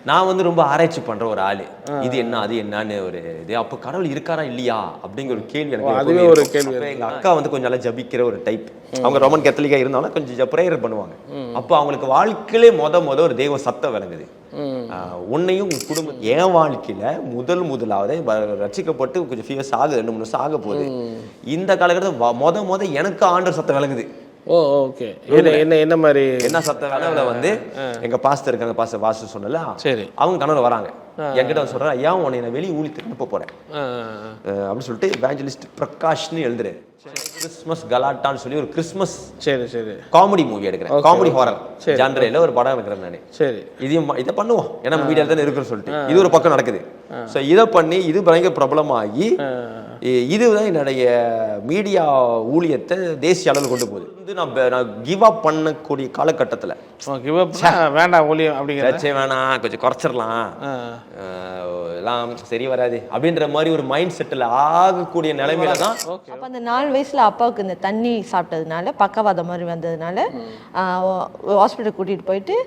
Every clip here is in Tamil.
நான் வந்து ரொம்ப ஆராய்ச்சி பண்ற ஒரு ஆளு. இது என்ன அது என்னன்னு ஒரு இது. அப்போ கடவுள் இருக்காரா இல்லையா அப்படிங்கிற ஒரு கேள்வி எனக்கு. அதுவே ஒரு கேள்வி. எங்க அக்கா வந்து கொஞ்சம் நல்லா ஜபிக்கிற ஒரு டைப். அவங்க ரோமன் கேத்தலிக்கா இருந்தாலும் கொஞ்சம் ப்ரேயர் பண்ணுவாங்க. அப்போ அவங்களுக்கு வாழ்க்கையிலே முத ஒரு தெய்வ சத்தம் விளங்குது. உன்னையும் உன் குடும்பம் என் வாழ்க்கையில முதலாவது ரட்சிக்கப்பட்டு கொஞ்சம் ஃபியர்ஸ் ஆகுது, 2-3 வருஷம் ஆக போகுது. இந்த காலகட்டத்தில் முத எனக்கு ஆண்டர் சத்தம் விளங்குது. ஓகே. என்ன மாதிரி என்ன சத்தம் கனவுல வந்து எங்க பாஸ்டர் இருக்காங்க, பாஸ்டர் சொன்னல, சரி, அவங்க கனவுல வராங்க. என்கிட்ட வந்து சொல்றாங்க, ஐயா உன்னை நான் வெளியே ஊழியத்துக்கு அனுப்ப போறேன் அப்படின்னு சொல்லிட்டு எவாஞ்சலிஸ்ட் பிரகாஷ்னு எழுதுறேன். கிறிஸ்மஸ் கலாட்டான்னு சொல்லி ஒரு கிறிஸ்மஸ் காமெடி மூவி எடுக்கிறேன். காமெடி ஹாரர் ஜான்ரேல ஒரு படம் எடுக்கிறேன் நானு. சரி, இதை பண்ணுவோம் ஏன்னா மீடியால தானே இருக்குன்னு சொல்லிட்டு இது ஒரு பக்கம் நடக்குது. ஸோ இதை பண்ணி இது பயங்கர பிரபலமாகி இதுதான் என்னுடைய மீடியா ஊழியத்தை தேசிய அளவில் கொண்டு போகுது. வந்து நான் கிவ் அப் பண்ணக்கூடிய காலகட்டத்தில் வேண்டாம் ஊழியம் அப்படிங்கிறச்சே வேணாம், கொஞ்சம் குறைச்சிடலாம், எல்லாம் சரி வராது அப்படின்ற மாதிரி ஒரு மைண்ட் செட்டில் ஆகக்கூடிய நிலைமையில தான். அப்போ அந்த 4 வயசுல அப்பாவுக்கு இந்த தண்ணி சாப்பிட்டதுனால பக்கவாதம் மாதிரி வந்ததுனால ஹாஸ்பிட்டல் கூட்டிகிட்டு போயிட்டு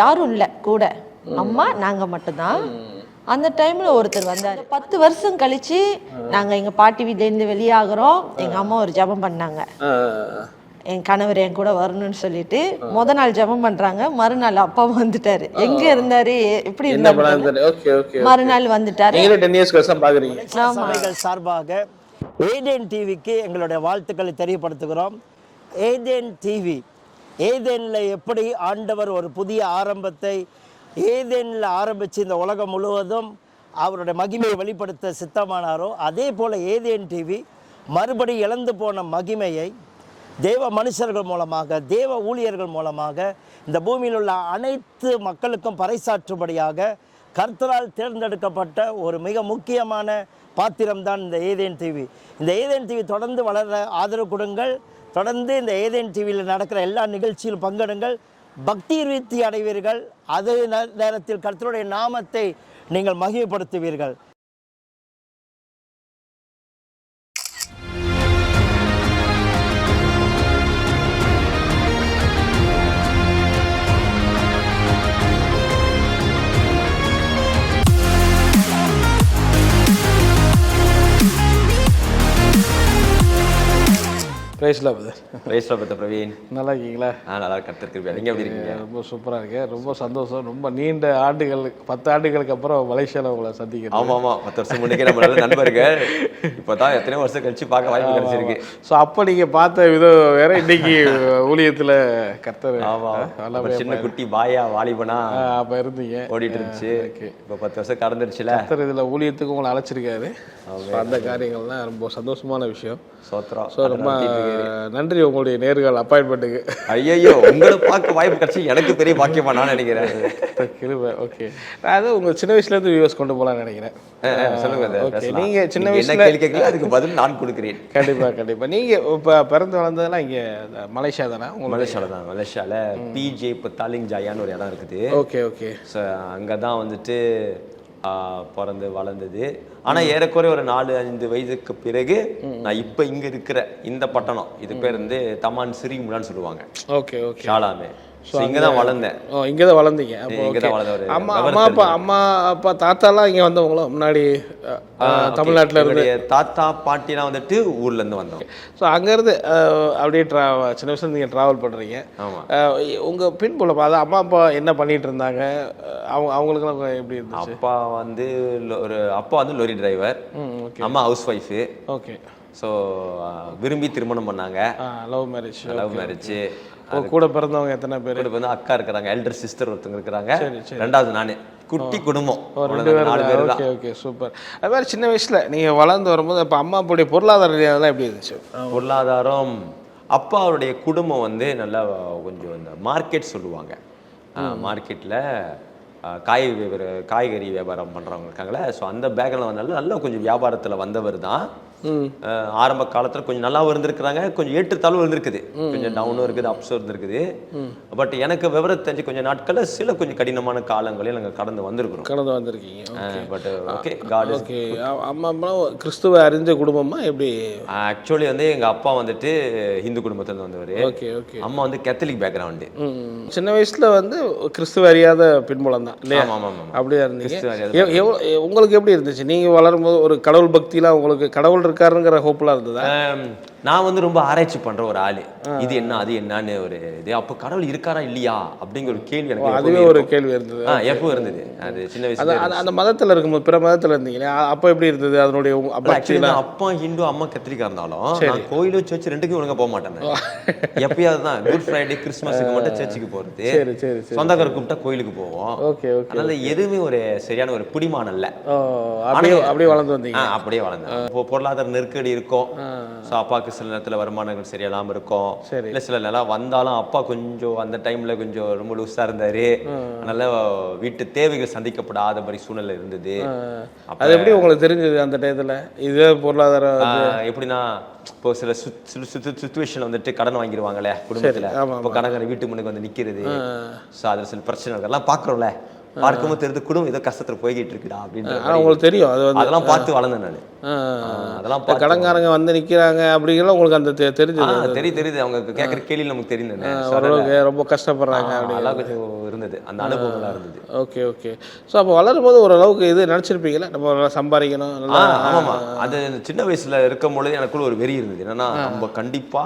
யாரும் இல்லை கூட, அம்மா நாங்கள் மட்டும்தான். அந்த டைம்ல ஒருத்தர் வந்தார். 10 வருஷம் கழிச்சு நாங்க எங்க பாட்டி வீட்டிலேருந்து வெளியாகிறோம். எங்க அம்மா ஒரு ஜெபம் பண்ணாங்க, என் கணவர் என் கூட வரணும்னு சொல்லிட்டு. முத நாள் ஜெபம் பண்றாங்க, மறுநாள் அப்பா வந்துட்டாரு. எங்க இருந்தாரு, எப்படி இருந்தாரு, மறுநாள் வந்துட்டாரு. சபைகள் சார்பாக ஏதேன் டிவிக்கு எங்களுடைய வாழ்த்துக்களை தெரியப்படுத்துகிறோம். ஏதேன் டிவி, ஏதேன்ல எப்படி ஆண்டவர் ஒரு புதிய ஆரம்பத்தை ஏதேனில் ஆரம்பித்து இந்த உலகம் முழுவதும் அவருடைய மகிமையை வெளிப்படுத்த சித்தமானாரோ, அதே போல் ஏதேன் டிவி மறுபடி இழந்து போன மகிமையை தேவ மனுஷர்கள் மூலமாக, தேவ ஊழியர்கள் மூலமாக இந்த பூமியில் உள்ள அனைத்து மக்களுக்கும் பறைசாற்றும்படியாக கர்த்தரால் தேர்ந்தெடுக்கப்பட்ட ஒரு மிக முக்கியமான பாத்திரம்தான் இந்த ஏதேன் டிவி. இந்த ஏதேன் டிவி தொடர்ந்து வளர ஆதரவு கொடுங்கள். தொடர்ந்து இந்த ஏதேன் டிவியில் நடக்கிற எல்லா நிகழ்ச்சியிலும் பங்கெடுங்கள். பக்தி விருத்தி அடைவீர்கள். அதே நேரத்தில் கர்த்தருடைய நாமத்தை நீங்கள் மகிமைப்படுத்துவீர்கள். பிரவீன், நல்லா இருக்கீங்களா? நல்லா இருக்கீங்க. நீங்க எப்படி இருக்கீங்க? ரொம்ப சூப்பரா இருக்கு, ரொம்ப சந்தோஷம். ரொம்ப நீண்ட ஆண்டுகள், 10 ஆண்டுகளுக்கு அப்புறம் மலேசியாவில் உங்களை சந்திக்கிறேன். ஆமா 10 வருஷம் முன்னாடி நம்ம நல்ல நண்பர்கள். இப்பதான் எத்தனை வருஷம் கழிச்சு பார்க்க வாய்ப்பு கிடைச்சிருக்கு. ஸோ அப்போ நீங்க பார்த்த விதம் வேற, இன்னைக்கு ஊழியத்துல கர்த்தர் சின்ன குட்டி பாயா வாலிபனா அப்ப இருந்தீங்க, ஓடிட்டு இருந்துச்சு. இப்போ 10 வருஷம் கடந்துருச்சுல. கர்த்தர் இதுல ஊழியத்துக்கு உங்களை அழைச்சிருக்காரு. அந்த காரியங்கள்லாம் ரொம்ப சந்தோஷமான விஷயம். ஸோ ரொம்ப நன்றி உங்களுடைய நேர்கள் அப்பாயின்மெண்ட்டுக்கு. ஐயோ, உங்களை பார்க்க வாய்ப்பு கிடைச்சி எனக்கு பெரிய பாக்கியமா நான் நினைக்கிறேன். ஓகே, அது உங்க சின்ன வயசுல இருந்து வியூவர்ஸ் கொண்டு போகலான்னு நினைக்கிறேன். சொல்லுங்க. நீங்க சின்ன வயசுல கேள்வி கேட்கல, அதுக்கு பதில் நான் கொடுக்குறேன். கண்டிப்பா. நீங்க இப்ப பிறந்து வளர்ந்ததெல்லாம் இங்க மலேசியா தானே? மலேசியால தான். மலேசியால பிஜே பத்தாலிங் ஜாயான்னு ஒரு இடம் இருக்குது. ஓகே. ஸோ அங்கதான் வந்துட்டு பிறந்து வளர்ந்தது. ஆனா ஏறக்குறைய ஒரு 4-5 வயதுக்கு பிறகு நான் இப்ப இங்க இருக்கிற இந்த பட்டணம், இது பேர் வந்து தமான் சிறிமுடான்னு சொல்லுவாங்க. ஓகே. ஷாலாமே. இங்கதான் வளர்ந்தேன். இங்கதான் வளர்ந்தீங்க. அம்மா அப்பா தாத்தாலாம் இங்க வந்தவங்களோ முன்னாடி தமிழ்நாட்டுல இருந்து? தாத்தா பாட்டிலாம் வந்துட்டு ஊர்ல இருந்து வந்தோம். ஸோ அங்கேருந்து அப்படியே சின்ன வயசுல நீங்கள் ட்ராவல் பண்ணுறீங்க. உங்கள் பின்புலம், அதாவது அம்மா அப்பா என்ன பண்ணிட்டு இருந்தாங்க, அவங்களுக்குலாம் எப்படி இருந்துச்சு? அப்பா வந்து லோரி டிரைவர், அம்மா ஹவுஸ் ஒய்ஃபு. ஓகே. ஸோ விரும்பி திருமணம் பண்ணாங்க. Love marriage. கூட பிறந்தவங்க எத்தனை பேர்? வந்து அக்கா இருக்கிறாங்க, எல்டர் சிஸ்டர் ஒருத்தவங்க இருக்கிறாங்க, 2வது நானு. குட்டி குடும்பம், 2 பேர். Okay, super. அது மாதிரி சின்ன வயசுல நீங்க வளர்ந்து வரும்போது அப்ப அம்மா அப்பாவுடைய பொருளாதார ரீதியாக எப்படி இருந்துச்சு? பொருளாதாரம், அப்பாவுடைய குடும்பம் வந்து நல்லா கொஞ்சம் இந்த மார்க்கெட் சொல்லுவாங்க, மார்க்கெட்டில் காய்கறி வியாபாரம் பண்ணுறவங்க இருக்காங்களே. ஸோ அந்த பேக்கில் வந்து நல்லா கொஞ்சம் வியாபாரத்தில் வந்தவர் தான். ஆரம்ப காலத்துல கொஞ்சம் நல்லாவும் இருந்திருக்கிறாங்க, கொஞ்சம் ஏற்றத்தாழ்வும் இருந்திருக்குது, கொஞ்சம் டவுனும் இருக்குது, அப்ஸும் இருந்திருக்குது. பட் எனக்கு விவரம் தெரிஞ்சு கொஞ்சம் நாட்கள்ல சில கொஞ்சம் கடினமான காலங்களையும் நாங்கள் கடந்து வந்திருக்கீங்க. But okay, God is. அம்மா அம்மா கிறிஸ்துவ அறிஞ்ச குடும்பமா எப்படி? ஆக்சுவலி வந்து எங்க அப்பா வந்துட்டு ஹிந்து குடும்பத்துல வந்தவர். அம்மா வந்து கேத்தலிக் பேக்ரவுண்டு. சின்ன வயசுல வந்து கிறிஸ்துவ அறியாத பின்புலம் தான் இல்லையா? அப்படியே இருந்தீங்க. உங்களுக்கு எப்படி இருந்துச்சு நீங்க வளரும்போது? ஒரு கடவுள் பக்தியில உங்களுக்கு கடவுள் இருக்காருங்கிற ஹோப்லாம் இருந்ததா? நான் வந்து ரொம்ப ஆராய்ச்சி பண்ற ஒரு ஆளு. இது என்ன அது என்னன்னு ஒரு இது. அப்போ கடவுள் இருக்காரா இல்லையா அப்படிங்கிற ஒரு கேள்வி எனக்கு அதுவே ஒரு கேள்வி இருந்தது. எப்போ இருந்தது அது சின்ன வயசுல. அந்த மதத்துல இருக்கும்போது, பிற மதத்துல இருந்தீங்களே, அப்போ எப்படி இருந்தது அதனுடைய? அப்பா ஹிந்து, அம்மா கத்திரிக்கா இருந்தாலும் நான் கோயிலும் சர்ச் ரெண்டுக்கும் ஒழுங்கா போக மாட்டேன். எப்பயாவது தான் குட் ஃப்ரைடே கிறிஸ்துமஸுக்கு மட்டும் சர்ச்சுக்கு போறது, சொந்தக்கார கூப்பிட்டா கோயிலுக்கு போவோம். அதனால எதுவுமே ஒரு சரியான ஒரு பிடிமானம் இல்ல. அப்படியே வளர்ந்து வந்தீங்க? அப்படியே வளர்ந்தேன். பொருளாதார நெருக்கடி இருக்கும், அப்பாவுக்கு சில நேரத்துல வருமானங்கள் சரியில்லாம இருக்கும், இல்ல சில நேரம் வந்தாலும் அப்பா கொஞ்சம் அந்த டைம்ல கொஞ்சம் ரொம்ப லூஸா இருந்தாரு. அதனால வீட்டு தேவைகள் சந்திக்கப்படாத மாதிரி சூழ்நிலை இருந்தது. அது எப்படி உங்களுக்கு தெரிஞ்சது அந்த டயத்துல? இதே பொருளாதார எப்படின்னா, இப்போ சில சுச்சுவேஷன்ல வந்துட்டு கடன் வாங்கிடுவாங்கல்ல குடும்பத்துல, இப்போ கடற்கரை வீட்டு முன்னுக்கு வந்து நிக்கிறது, அதுல சில பிரச்சனைகள் எல்லாம் பாக்குறோம்ல, பார்க்கும்போது தெரிஞ்சு குடும்பம் ஏதோ கஷ்டத்துல போய்கிட்டு இருக்குடா அப்படின்னு உங்களுக்கு தெரியும். அதெல்லாம் பார்த்து வளர்ந்தேன் நான். அதெல்லாம் கடன்காரங்க வந்து நிக்கிறாங்க அப்படிங்கிற உங்களுக்கு அந்த தெரிஞ்சது? தெரியுது. அவங்க கேட்குற கேள்வி நமக்கு தெரியுது, ரொம்ப கஷ்டப்படுறாங்க அதெல்லாம் கொஞ்சம் இருந்தது, அந்த அனுபவங்கள்லாம் இருந்தது. Okay okay. ஸோ அப்போ வளரும் போது ஓரளவுக்கு இது நினச்சிருப்பீங்களா, நம்ம சம்பாதிக்கணும்? ஆமாம், அது சின்ன வயசுல இருக்கும் பொழுது எனக்குள்ள ஒரு வெறி இருந்தது. என்னன்னா, நம்ம கண்டிப்பா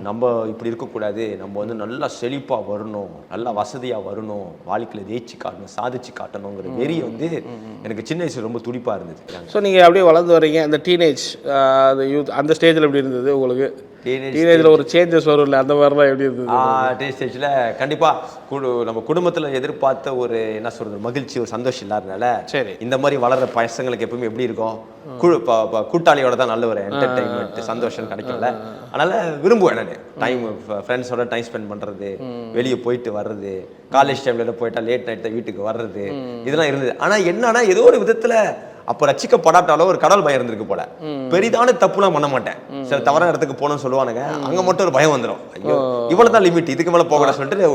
நம்ம இப்படி இருக்கக்கூடாது, நம்ம வந்து நல்லா செழிப்பாக வரணும், நல்லா வசதியாக வரணும், வாழ்க்கையில் ஜெயிச்சு காட்டணும், சாதிச்சு காட்டணுங்கிற வெறி வந்து எனக்கு சின்ன வயசுல ரொம்ப துடிப்பாக இருந்தது. ஸோ நீங்கள் அப்படியே வளர்ந்து வரீங்க, அந்த டீனேஜ் அந்த யூத் அந்த ஸ்டேஜில் எப்படி இருந்தது உங்களுக்கு? டீனேஜ்ல ஒரு சேஞ்சஸ் வரும்ல, அந்த மாதிரிலாம் எப்படி இருந்தது? டீனேஜ் ஸ்டேஜ்ல கண்டிப்பாக நம்ம குடும்பத்தில் எதிர்பார்த்த ஒரு என்ன சொல்றது மகிழ்ச்சி, ஒரு சந்தோஷம் இல்லாதனால, சரி இந்த மாதிரி வளர்ற பசங்களுக்கு எப்பவுமே எப்படி இருக்கும், கூட்டாளியோட தான் நல்ல ஒரு என்டர்டைன்மெண்ட் சந்தோஷம் கிடைக்கும்ல. அதனால விரும்புவேன் நான் டைம் ஃப்ரெண்ட்ஸோட டைம் ஸ்பெண்ட் பண்றது, வெளியே போயிட்டு வர்றது, காலேஜ் டைம்ல போயிட்டா லேட் நைட் தான் வீட்டுக்கு வர்றது, இதெல்லாம் இருந்தது. ஆனா என்னன்னா, ஏதோ ஒரு விதத்துல அப்ப ரசிக்கப்படாட்டாலும் ஒரு கடவுள் பயம் இருந்திருக்கு போல. பெரிதான தப்புலாம் பண்ண மாட்டேன், சில தவறான இடத்துக்கு போகணும்னு சொல்லுவானுங்க, அங்க மட்டும் ஒரு பயம் வந்துடும். ஐயோ இவ்வளவுதான் லிமிட், இதுக்கு மேல போகணும்னு சொல்லிட்டு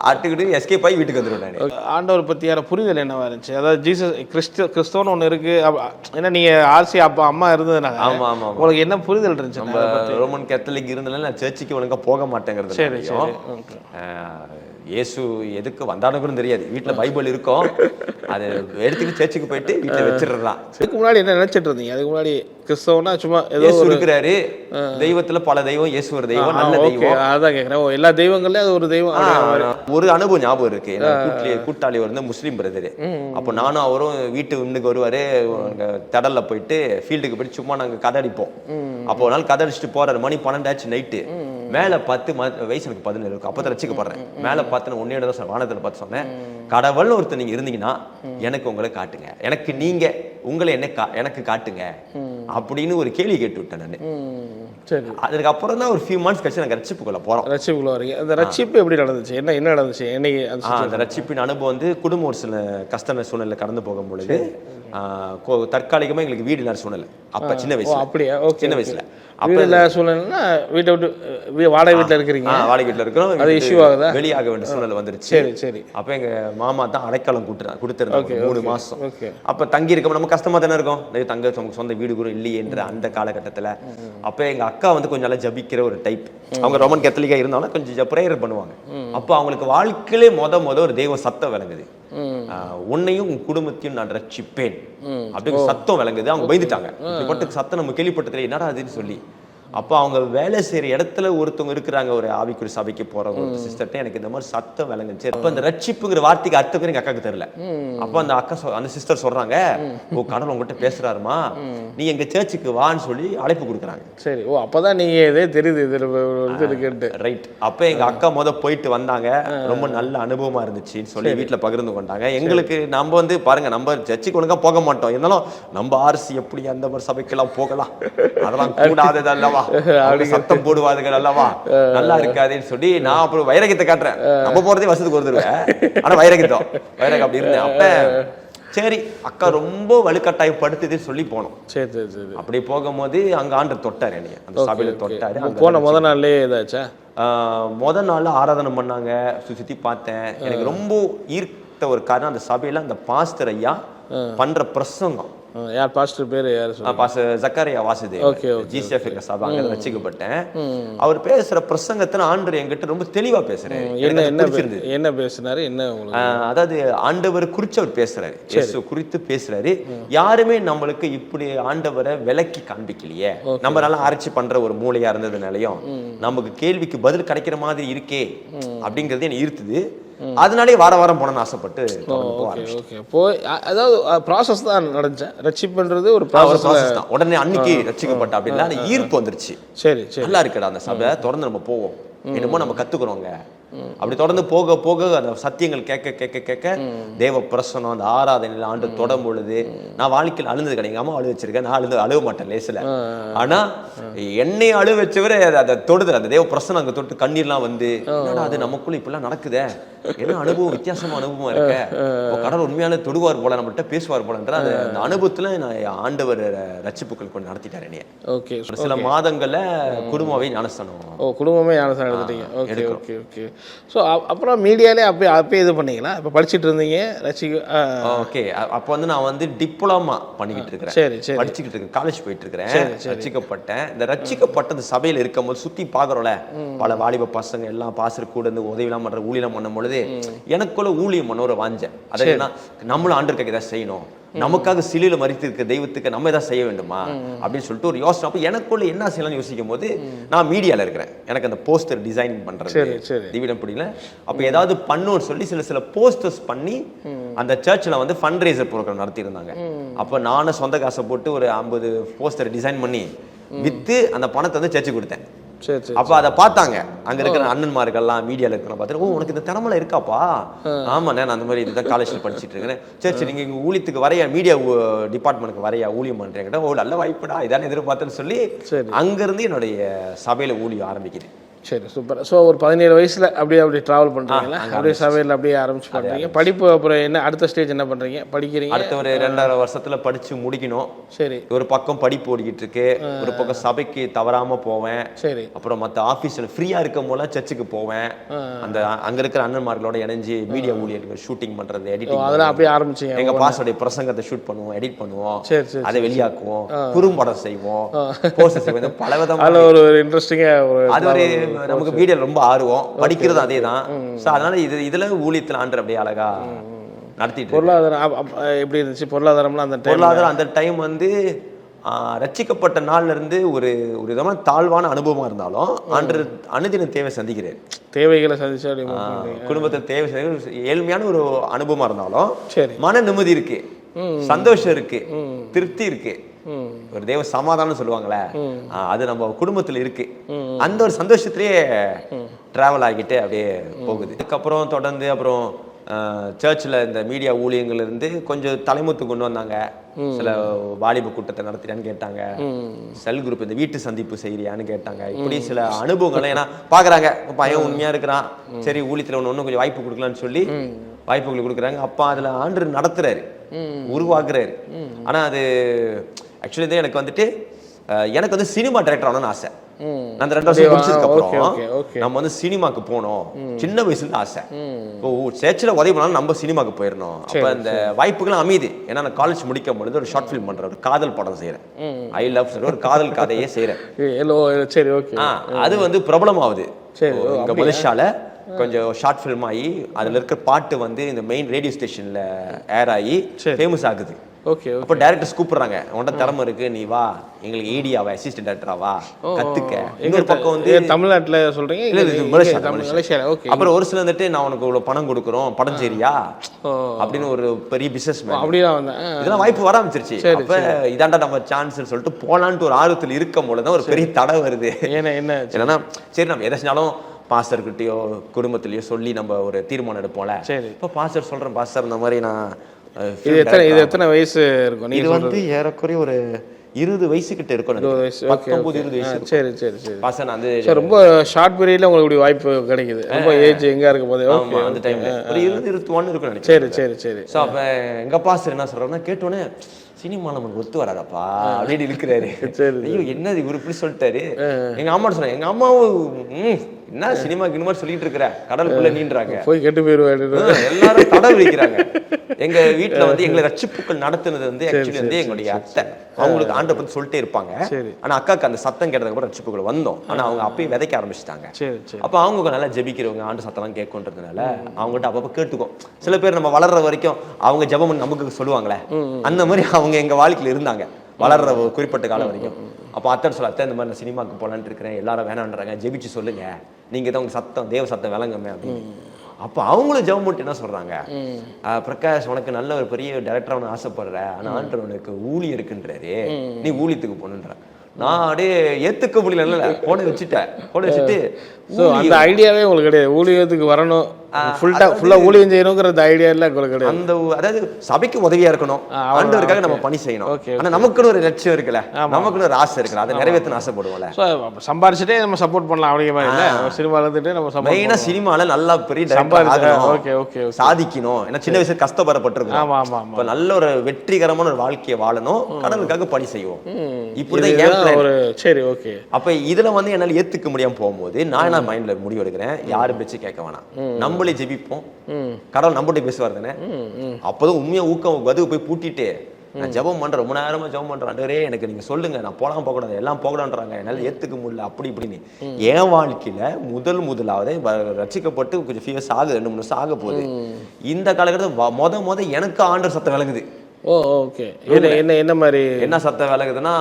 ஆட்டுக்கிட்டு எஸ்கேப் ஆகி வீட்டுக்கு வந்துடுவேன். ஆண்டவர் பத்தியான புரிதல் என்னவா இருந்துச்சு? அதாவது ஜீசஸ் கிறிஸ்தவன் ஒண்ணு இருக்கு, ஏன்னா நீங்க ஆர்சி அப்பா அம்மா இருந்ததுனால. ஆமா ஆமா, உங்களுக்கு என்ன புரிதல் இருந்துச்சு? நம்ம ரோமன் கேத்தலிக் இருந்தனால நான் சர்ச்சுக்கு ஒழுங்கா போக மாட்டேங்கிறது. சரி சரி. இயேசு எதுக்கு வந்தானுக்கும் தெரியாது, வீட்டுல பைபிள் இருக்கும், அதை எடுத்துட்டு சர்ச்சுக்கு போயிட்டு வீட்டுல வச்சிடறான். இதுக்கு முன்னாடி என்ன நினைச்சிட்டு இருந்தீங்க? அதுக்கு முன்னாடி கிறிஸ்தவனா சும்மா ஏதோ இருக்கிறாரு, தெய்வத்துல பல தெய்வம், இயேசு ஒரு தெய்வம், நல்ல தெய்வம். அதான் கேக்குறேன், எல்லா தெய்வங்கள்லயும் அது ஒரு தெய்வம். ஒரு அனுபவம் ஞாபகம் இருக்கு. கூட்டாளி வந்து முஸ்லீம் பிரதரு, அப்போ நானும் அவரும் வீட்டு முன்னுக்கு வருவாரு, தடல்ல போயிட்டு ஃபீல்டுக்கு போயிட்டு சும்மா நாங்க கதை அடிப்போம். அப்போ ஒரு நாள் கதை அடிச்சுட்டு போறாரு, மணி 12 ஆச்சு நைட்டு. மேல 10 வயசு எனக்கு 17 இருக்கு, அப்பதான் ரசிக்கப்படுறேன். மேல 10 ஒன்னே தான் வானத்துல பார்த்து சொன்னேன், கடவுள்னு ஒருத்தர் நீங்க இருந்தீங்கன்னா எனக்கு உங்களை காட்டுங்க, எனக்கு நீங்க உங்களை எனக்கு காட்டுங்க அப்படின்னு ஒரு கேள்வி கேட்டு விட்டேன் நான். சரி, அதுக்கப்புறம் தான் ஒரு ஃபியூ மந்த்ஸ் கழிச்சு நாங்கள் ரட்சிப்புக்குள்ள போறோம். ரட்சிப்புக்குள்ள வரீங்க. அந்த ரட்சிப்பு எப்படி நடந்துச்சு? என்ன நடந்துச்சு? அந்த ரட்சிப்பின் அனுபவம் வந்து குடும்பம் ஒரு சில கஷ்ட சூழ்நிலை கடந்து போகும் பொழுது தற்காலிகமா எங்களுக்கு வீடு இல்லாத சூழ்நிலை. அப்ப சின்ன வயசு. அப்படியா? சின்ன வயசுல சூழ்நிலைன்னா வீட்டை விட்டு வாடகை வீட்டுல இருக்கிறீங்க? வாடகை வீட்டுல இருக்கிறோம், அது இஷ்யூ ஆகுதா? வெளியாக வேண்டிய சூழ்நிலை வந்துருச்சு. சரி சரி. அப்ப எங்க மாமா தான் அடைக்கலம் கொடுத்திருந்தாங்க 3 மாசம். அப்ப தங்கி இருக்க நம்ம கஷ்டமா தானே இருக்கும், தங்க சொந்த வீடு கூட இல்லையேன்ற அந்த காலகட்டத்துல. அப்ப எங்க அக்கா வந்து கொஞ்சம் நல்லா ஜபிக்கிற ஒரு டைப், அவங்க ரோமன் கேத்தலிக்கா இருந்தாலும் கொஞ்சம் ப்ரேயர் பண்ணுவாங்க. அப்ப அவங்களுக்கு வாழ்க்கையிலே முத ஒரு தெய்வ சத்தம் விளங்குது, உன்னையும் உன் குடும்பத்தையும் நான் ரட்சிப்பேன் அப்படின்னு சத்தம் விளங்குது. அவங்க பயந்துட்டாங்க, இப்படி சத்தம் நம்ம கேள்விப்பட்டதுல என்னடா அதுன்னு சொல்லி. அப்போ அவங்க வேலை செய்யற இடத்துல ஒருத்தவங்க இருக்கிறாங்க, ஒரு ஆவிக்குறி சபைக்கு போறவங்க ஒரு சிஸ்டர்ட்ட எனக்கு இந்த மாதிரி சத்தம் விளங்குச்சு. அப்ப அந்த ரட்சிப்புங்கிற வார்த்தைக்கு அர்த்தம் எங்க அக்காக்கு தெரியல. அப்ப அந்த சிஸ்டர் சொல்றாங்க, ஓ கடவுள் உங்ககிட்ட பேசுறாருமா, நீ எங்க சர்ச்சுக்கு வான்னு சொல்லி அழைப்பு கொடுக்குறாங்க. சரி, ஓ அப்பதான் நீங்க இதே தெரியுது. ரைட். அப்ப எங்க அக்கா போயிட்டு வந்தாங்க, ரொம்ப நல்ல அனுபவமா இருந்துச்சுன்னு சொல்லி வீட்டுல பகிர்ந்து கொண்டாங்க. எங்களுக்கு நம்ம வந்து பாருங்க, நம்ம சர்ச்சுக்கு ஒழுங்கா போக மாட்டோம், இருந்தாலும் நம்ம ஆர்சி எப்படி அந்த மாதிரி சபைக்கெல்லாம் போகலாம், அதெல்லாம் கூடாதது அல்லவா, சத்தம் போடுவாதுகள் அல்லவா, நல்லா இருக்காதுன்னு சொல்லி நான் அப்புறம் வைரகத்தை காட்டுறேன். நம்ம போறதே வருஷத்துக்கு ஒரு தடவை, ஆனா வைரகம் அப்படி இருந்தேன். அப்ப சரி அக்கா ரொம்ப வலுக்கட்டாயம் படுத்துதுன்னு சொல்லி போனோம். சரி சரி சரி. அப்படி போகும்போது அங்க ஆண்டவர் தொட்டார் என்னைய, அந்த சபையில தொட்டாரு. போன முத நாள்லயே ஏதாச்சா? முத நாள் ஆராதனை பண்ணாங்க, சுத்தி பார்த்தேன். எனக்கு ரொம்ப ஈர்த்த ஒரு காரணம் அந்த சபையில அந்த பாஸ்டர் ஐயா பண்ற பிரசங்கம். யார் பாஸ்டர் பேரு? யார்? பாஸ்டர் ஜக்கரியா வாசுதேவ், ஜிசிஎஃப் சபை அங்க ரட்சிக்கப்பட்டேன். அவர் பேசுற பிரசங்கத்துல ஆண்டவர் என்கிட்ட ரொம்ப தெளிவா பேசுறாரு. என்ன பேசுனாரு? என்ன உங்களுக்கு? அதாவது ஆண்டவர் குறிச்சு அவர் பேசுறாரு, இயேசு குறித்து பேசுறாரு. யாருமே நம்மளுக்கு இப்படி ஆண்டவரை விலக்கி காண்பிக்கலையே, நம்ம நல்லா ஆராய்ச்சி பண்ற ஒரு மூளையா இருந்ததுனாலையும் நமக்கு கேள்விக்கு பதில் கிடைக்கிற மாதிரி இருக்கே அப்படிங்கறது என்ன ஈர்த்துது. அதனாலே வார வாரம் போனேன்னு ஆசைப்பட்டு போய், அதாவது ப்ராசஸ் தான் நடந்துச்சு. ரட்சிப்புன்றது ஒரு ப்ராசஸ் தான். உடனே அன்னைக்கு ரட்சிக்கப்பட்ட அப்படின்னா ஈர்ப்பு வந்துருச்சு. சரி சரி, நல்லா இருக்குடா அந்த சபை, தொடர்ந்து நம்ம போவோம், என்னமோ நம்ம கத்துக்கிறோங்க. அப்படி தொடர்ந்து போக போக அந்த சத்தியங்கள் கேட்க கேட்க கேட்க தேவ பிரசனம் அந்த ஆராதனையில் ஆண்டு தொடும் பொழுது நான் வாழ்க்கையில் அழுந்தது கிடையாது. எங்க அம்மா அழுவ வச்சிருக்கேன், நான் அழுவ மாட்டேன் லேசில். ஆனா என்னை அழுவ வச்சவரை அதை தொடுதல், அந்த தேவ பிரசனம் அங்கே தொட்டு கண்ணீர்லாம் வந்து என்னடா அது நமக்குள்ள இப்பெல்லாம் நடக்குதே, என்ன அனுபவம், வித்தியாசமா அனுபவமா இருக்க, கடவுள் உண்மையான தொடுவார் போல, நம்மகிட்ட பேசுவார் போலன்ற அந்த அனுபவத்துல நான் ஆண்டவர் ரட்சிப்புகள் கொண்டு நடத்திட்டார் என்னைய. ஓகே, சில மாதங்கள்ல குடும்பமே ஞானஸ்தானம். குடும்பமே ஞானஸ்தானம் எடுத்துட்டீங்க. Okay okay okay. ஸோ அப்புறம் மீடியாலே அப்பயே இது பண்ணீங்களா? இப்போ படிச்சுட்டு இருந்தீங்க ஓகே. அப்போ வந்து நான் வந்து டிப்ளமா பண்ணிக்கிட்டு இருக்கிறேன். சரி சரி, படிச்சுக்கிட்டு இருக்கேன், காலேஜ் போயிட்டு இருக்கிறேன். ரட்சிக்கப்பட்டேன். இந்த ரட்சிக்கப்பட்டது சபையில் இருக்கும்போது சுத்தி பாக்குறோம்ல, பல வாலிப பசங்க எல்லாம் பாசர் கூட இருந்து உதவிலாம் பண்ற ஊழியம் பண்ணும் பொழுது எனக்குள்ள ஊழியம் பண்ண ஒரு வாஞ்சேன். அது என்ன, நம்மளும் ஆண்டவருக்கு ஏதாவது செய்யணும், நமக்காக சிலுவையில மரித்து இருக்க தெய்வத்துக்கு நம்ம ஏதாவது செய்ய வேண்டுமா அப்படின்னு சொல்லிட்டு ஒரு யோசனை. அப்போ எனக்குள்ள என்ன செய்யலாம்னு யோசிக்கும் போது நான் மீடியால இருக்கிறேன். எனக்கு அந்த போஸ்டர் டிசைன் பண்றது திவிடம் பிடிக்கல. அப்போ ஏதாவது பண்ணுன்னு சொல்லி சில போஸ்டர்ஸ் பண்ணி அந்த சர்ச்சில் வந்து ஃபண்ட் ரைசர் ப்ரோக்ராம் நடத்தி இருந்தாங்க. அப்போ நானும் சொந்த காசை போட்டு ஒரு 50 போஸ்டர் டிசைன் பண்ணி வித்து அந்த பணத்தை வந்து சர்ச்சுக்கு கொடுத்தேன். அப்ப அதை பார்த்தாங்க அங்க இருக்கிற அண்ணன்மார்கள்லாம், மீடியால இருக்கிற பார்த்துட்டு, ஓ உனக்கு இந்த திறமலை இருக்காப்பா? ஆமா நான் அந்த மாதிரி இதுதான் காலேஜ்ல படிச்சுட்டு இருக்கிறேன். சரி நீங்க இங்க ஊழியத்துக்கு வரையா, மீடியா டிபார்ட்மெண்ட்டுக்கு வரையா, ஊழியம் பண்றீங்க, ஓ நல்ல வாய்ப்புடா, இதானே எதிர்பார்த்தேன்னு சொல்லி அங்க இருந்து என்னுடைய சபையில ஊழியம் ஆரம்பிக்குது. சரி சூப்பர். ஸோ ஒரு 17 வயசுல அப்படியே ட்ராவல் பண்றீங்களா? அப்படியே சபையில் அப்படியே ஆரம்பிச்சு பண்றீங்க. படிப்பு அப்புறம் என்ன அடுத்த ஸ்டேஜ் என்ன பண்றீங்க? படிக்கிறீங்க? அடுத்த ஒரு 2.5 வருஷத்துல படிச்சு முடிக்கணும். சரி. ஒரு பக்கம் படிப்பு ஓடிக்கிட்டு இருக்கு, ஒரு பக்கம் சபைக்கு தவறாம போவேன். சரி. அப்புறம் மற்ற ஆபீஸ்ல ஃப்ரீயா இருக்கும் போல சர்ச்சுக்கு போவேன். அந்த அங்க இருக்கிற அண்ணன்மார்களோட இணைஞ்சு மீடியா ஊழியர்கள் ஷூட்டிங் பண்றது, எடிட்டிங், அதெல்லாம் அப்படியே ஆரம்பிச்சீங்க. எங்க பாஸ்டருடைய பிரசங்கத்தை ஷூட் பண்ணுவோம், எடிட் பண்ணுவோம், சரி அதை வெளியாக்குவோம், குறும்படம் செய்வோம், போஸ்டர் செய்வோம், பல விதமா. அது ஒரு இன்ட்ரெஸ்டிங்கா, அது ஒரு நமக்கு மீடியா ரொம்ப ஆர்வம், படிக்கிறது அதே தான். சோ அதனால இதுல ஊழியத்துல ஆண்டர் அப்படியே அழகா நடத்திட்டு. பொருளாதாரம் எப்படி இருந்துச்சு? பொருளாதாரம்லாம் அந்த டைம் வந்து ரட்சிக்கப்பட்ட நாள்ல இருந்து ஒரு விதமான தாழ்வான அனுபவமா இருந்தாலும் ஆண்டர் அனுதின தேவை சந்திக்கிறேன், தேவைகளை சந்திச்சு குடும்பத்தில் தேவை ஏழ்மையான ஒரு அனுபவமா இருந்தாலும் மன நிம்மதி இருக்கு, சந்தோஷம் இருக்கு, திருப்தி இருக்கு, ஒரு தேவ சமாதானம் சொல்லுவாங்களே, அது நம்ம குடும்பத்துல இருக்கு. அந்த ஒரு சந்தோஷத்திலேயே டிராவல் ஆகிட்டு அப்படியே போகுது. அதுக்கப்புறம் தொடர்ந்து அப்புறம் சர்ச்சில் இந்த மீடியா ஊழியங்கள் இருந்து கொஞ்சம் தலைமுத்து கொண்டு வந்தாங்க. சில வாலிப கூட்டத்தை நடத்துறியான்னு கேட்டாங்க, செல் குரூப் இந்த வீட்டு சந்திப்பு செய்யறியான்னு கேட்டாங்க. இப்படி சில அனுபவங்கள், ஏன்னா பாக்குறாங்க பையன் உண்மையா இருக்கிறான், சரி ஊழியத்துல ஒண்ணு கொஞ்சம் வாய்ப்பு கொடுக்கலான்னு சொல்லி வாய்ப்புகள் கொடுக்குறாங்க. அப்பா அதுல ஆண்டு நடத்துறாரு, உருவாக்குறாரு. ஆனா அது ஆக்சுவலி எனக்கு வந்துட்டு எனக்கு வந்து சினிமா டைரக்டர் ஆகணும்னு ஆசை. அந்த 2 வருஷம் முடிச்சதுக்கு அப்புறம் நம்ம வந்து சினிமாக்கு போனோம், சின்ன வயசுல ஆசை. இப்போ சேர்ச்சில் உதவி பண்ணாலும் நம்ம சினிமாக்கு போயிடணும். அப்ப அந்த வாய்ப்புகளும் அமையுது. ஏன்னா நான் காலேஜ் முடிக்கும் பொழுது ஒரு ஷார்ட் ஃபிலிம் பண்றேன், ஒரு காதல் படம் செய்யறேன், ஐ லவ் ஒரு காதல் கதையே செய்யறேன். அது வந்து பிரபலம் ஆகுது இங்க மலேசியால. கொஞ்சம் ஷார்ட் ஃபிலிம் ஆகி அதுல இருக்க பாட்டு வந்து இந்த மெயின் ரேடியோ ஸ்டேஷன்ல ஏர் ஆகி ஃபேமஸ் ஆகுது. அப்போ டைரக்டர்ஸ் கூப்பிடுறாங்க, உன்கிட்ட திறமை இருக்கு, நீ வா எங்களுக்கு ஏடியாவா, அசிஸ்டன்ட் டைரக்டரா கத்துக்க. இன்னொரு பக்கம் வந்து தமிழ்நாட்டுல சொல்றீங்க, இல்ல மலேசியா. அப்புறம் ஒரு சில வந்துட்டு நான் உனக்கு இவ்வளவு பணம் கொடுக்குறோம், படம் சரியா அப்படின்னு ஒரு பெரிய பிசினஸ் மேன் இதெல்லாம் வாய்ப்பு வர ஆரம்பிச்சிருச்சு. அப்ப இதாண்டா நம்ம சான்ஸ் சொல்லிட்டு போலான்ட்டு ஒரு ஆர்வத்தில் இருக்கும் போதுதான் ஒரு பெரிய தடை வருது. என்னன்னா சரி நம்ம எதை செஞ்சாலும் பாஸ்டர்கிட்டயோ குடும்பத்திலயோ சொல்லி நம்ம ஒரு தீர்மானம் எடுப்போம்ல. இப்போ பாஸ்டர் சொல்றேன், பாஸ்டர் இந்த மாதிரி நான் இது எத்தனை வயசு இருக்கும்? இது வந்து ஏறக்குறைய ஒரு 20 வயசுக்கிட்ட இருக்கும் 19 20 வயசு. சரி சரி சரி. பாசன் அந்த ரொம்ப ஷார்ட் பீரியட்ல உங்களுக்கு இப்படி வாய்ப்பு கிடைக்குது. ரொம்ப ஏஜ் எங்க இருக்கும் போது அந்த டைம்ல ஒரு 20 21 இருக்கும் நினைக்கிறேன். சரி சரி சரி. ஸோ அப்போ எங்க பாஸ்டர் என்ன சொல்றாருன்னா, கேட்டோன்னே சினிமா நமக்கு ஒத்து வராதப்பா அப்படின்னு இருக்கிறாரு. ஐயோ என்னது இவர் இப்படி சொல்லிட்டாரு. எங்க அம்மா சொன்னாங்க, எங்க அம்மாவும் என்ன சினிமா கினிமா சொல்லிட்டு இருக்கிற, கடலுக்குள்ள நீன்றாங்க, போய் கெட்டு போயிருவாரு, எல்லாரும் கடல் வைக்கிறாங்க. எங்க வீட்டுல வந்து எங்களை ரட்சிப்புக்கள் நடத்துனது வந்து ஆக்சுவலி வந்து எங்களுடைய அத்தை. அவங்களுக்கு ஆண்டை பத்தி சொல்லிட்டே இருப்பாங்க. ஆனா அக்காக்கு அந்த சத்தம் கேட்டதுக்கு அப்புறம் ரட்சிப்புக்கள் வந்தோம். ஆனா அவங்க அப்பயும் விதைக்க ஆரம்பிச்சிட்டாங்க. அப்ப அவங்க நல்லா ஜெபிக்கிறவங்க, ஆண்டு சத்தம் கேட்குன்றதுனால அவங்ககிட்ட அப்பப்ப கேட்டுக்கும். சில பேர் நம்ம வளர்ற வரைக்கும் அவங்க ஜெபம் நமக்கு சொல்லுவாங்களே, அந்த மாதிரி அவங்க எங்க வாழ்க்கையில இருந்தாங்க வளர்ற குறிப்பிட்ட காலம் வரைக்கும். அப்போ அத்தை சொல்ல, அத்தை இந்த மாதிரி நான் சினிமாவுக்கு போலான்னு இருக்கிறேன், எல்லாரும் வேணான்றாங்க, ஜெபிச்சு சொல்லுங்க, நீங்க தான் உங்க சத்தம் தேவ சத்தம் விளங்குமே அப்படின்னு. அப்போ அவங்களும் ஜெபம் போட்டு என்ன சொல்றாங்க, பிரகாஷ் உனக்கு நல்ல ஒரு பெரிய டைரக்டர் அவனை ஆசைப்படுற, ஆனா ஆண்டவர் உனக்கு ஊழியம் இருக்குன்றாரு, நீ ஊழியத்துக்கு போகணுன்ற. நான் அப்படியே ஏத்துக்க முடியல, போன வச்சுட்டு அந்த ஐடியாவே உங்களுக்கு கிடையாது, ஊழியத்துக்கு வரணும் ஃபுல்லா ஊழியம் செய்யணுங்கிற ஐடியா இல்ல உங்களுக்கு கிடையாது. அந்த அதாவது சபைக்கு உதவியா இருக்கணும், ஆண்டவருக்காக நம்ம பணி செய்யணும். ஆனா நமக்குன்னு ஒரு லட்சியம் இருக்குல்ல, நமக்குன்னு ஒரு ஆசை இருக்குல்ல, அதை நிறைவேற்றணும் ஆசைப்படுவோம்ல. சம்பாரிச்சுட்டே நம்ம சப்போர்ட் பண்ணலாம் அப்படிங்கிற மாதிரி இல்ல, சினிமால இருந்துட்டு நம்ம மெயினா சினிமால நல்லா பெரிய சாதிக்கணும். ஏன்னா சின்ன வயசுல கஷ்டப்படப்பட்டிருக்கோம், நல்ல ஒரு வெற்றிகரமான ஒரு வாழ்க்கையை வாழணும், கடவுளுக்காக பணி செய்வோம். இப்படிதான் சரி ஓகே. அப்ப இதுல வந்து என்னால ஏத்துக்க முடியாம போகும்போது நான் என்ன மைண்ட்ல முடிவு எடுக்கிறேன், யாரும் பேச்சு கேட்க வேணாம், நம்மளே ஜெபிப்போம், கடவுள் நம்மகிட்ட பேசுவார் தானே. அப்போதான் உண்மையா ஊக்கம் வதுவு போய் பூட்டிட்டு நான் ஜெபம் பண்றேன், ரொம்ப நேரமா ஜெபம் பண்றேன், ஆண்டவரே எனக்கு நீங்க சொல்லுங்க, நான் போலாம் போகக்கூடாது, எல்லாம் போகலான்றாங்க, என்னால ஏத்துக்க முடியல அப்படி இப்படின்னு. என் வாழ்க்கையில முதலாவது ரசிக்கப்பட்டு கொஞ்சம் ஃபியூஸ் ஆகுது, 2 3 வருஷம் ஆக போகுது. இந்த காலகட்டத்தில் முத எனக்கு ஆண்டவர் சத்தம் விளங்குது. ஓகே. என்ன மாதிரி என்ன சத்தம் விளங்குதுன்னா,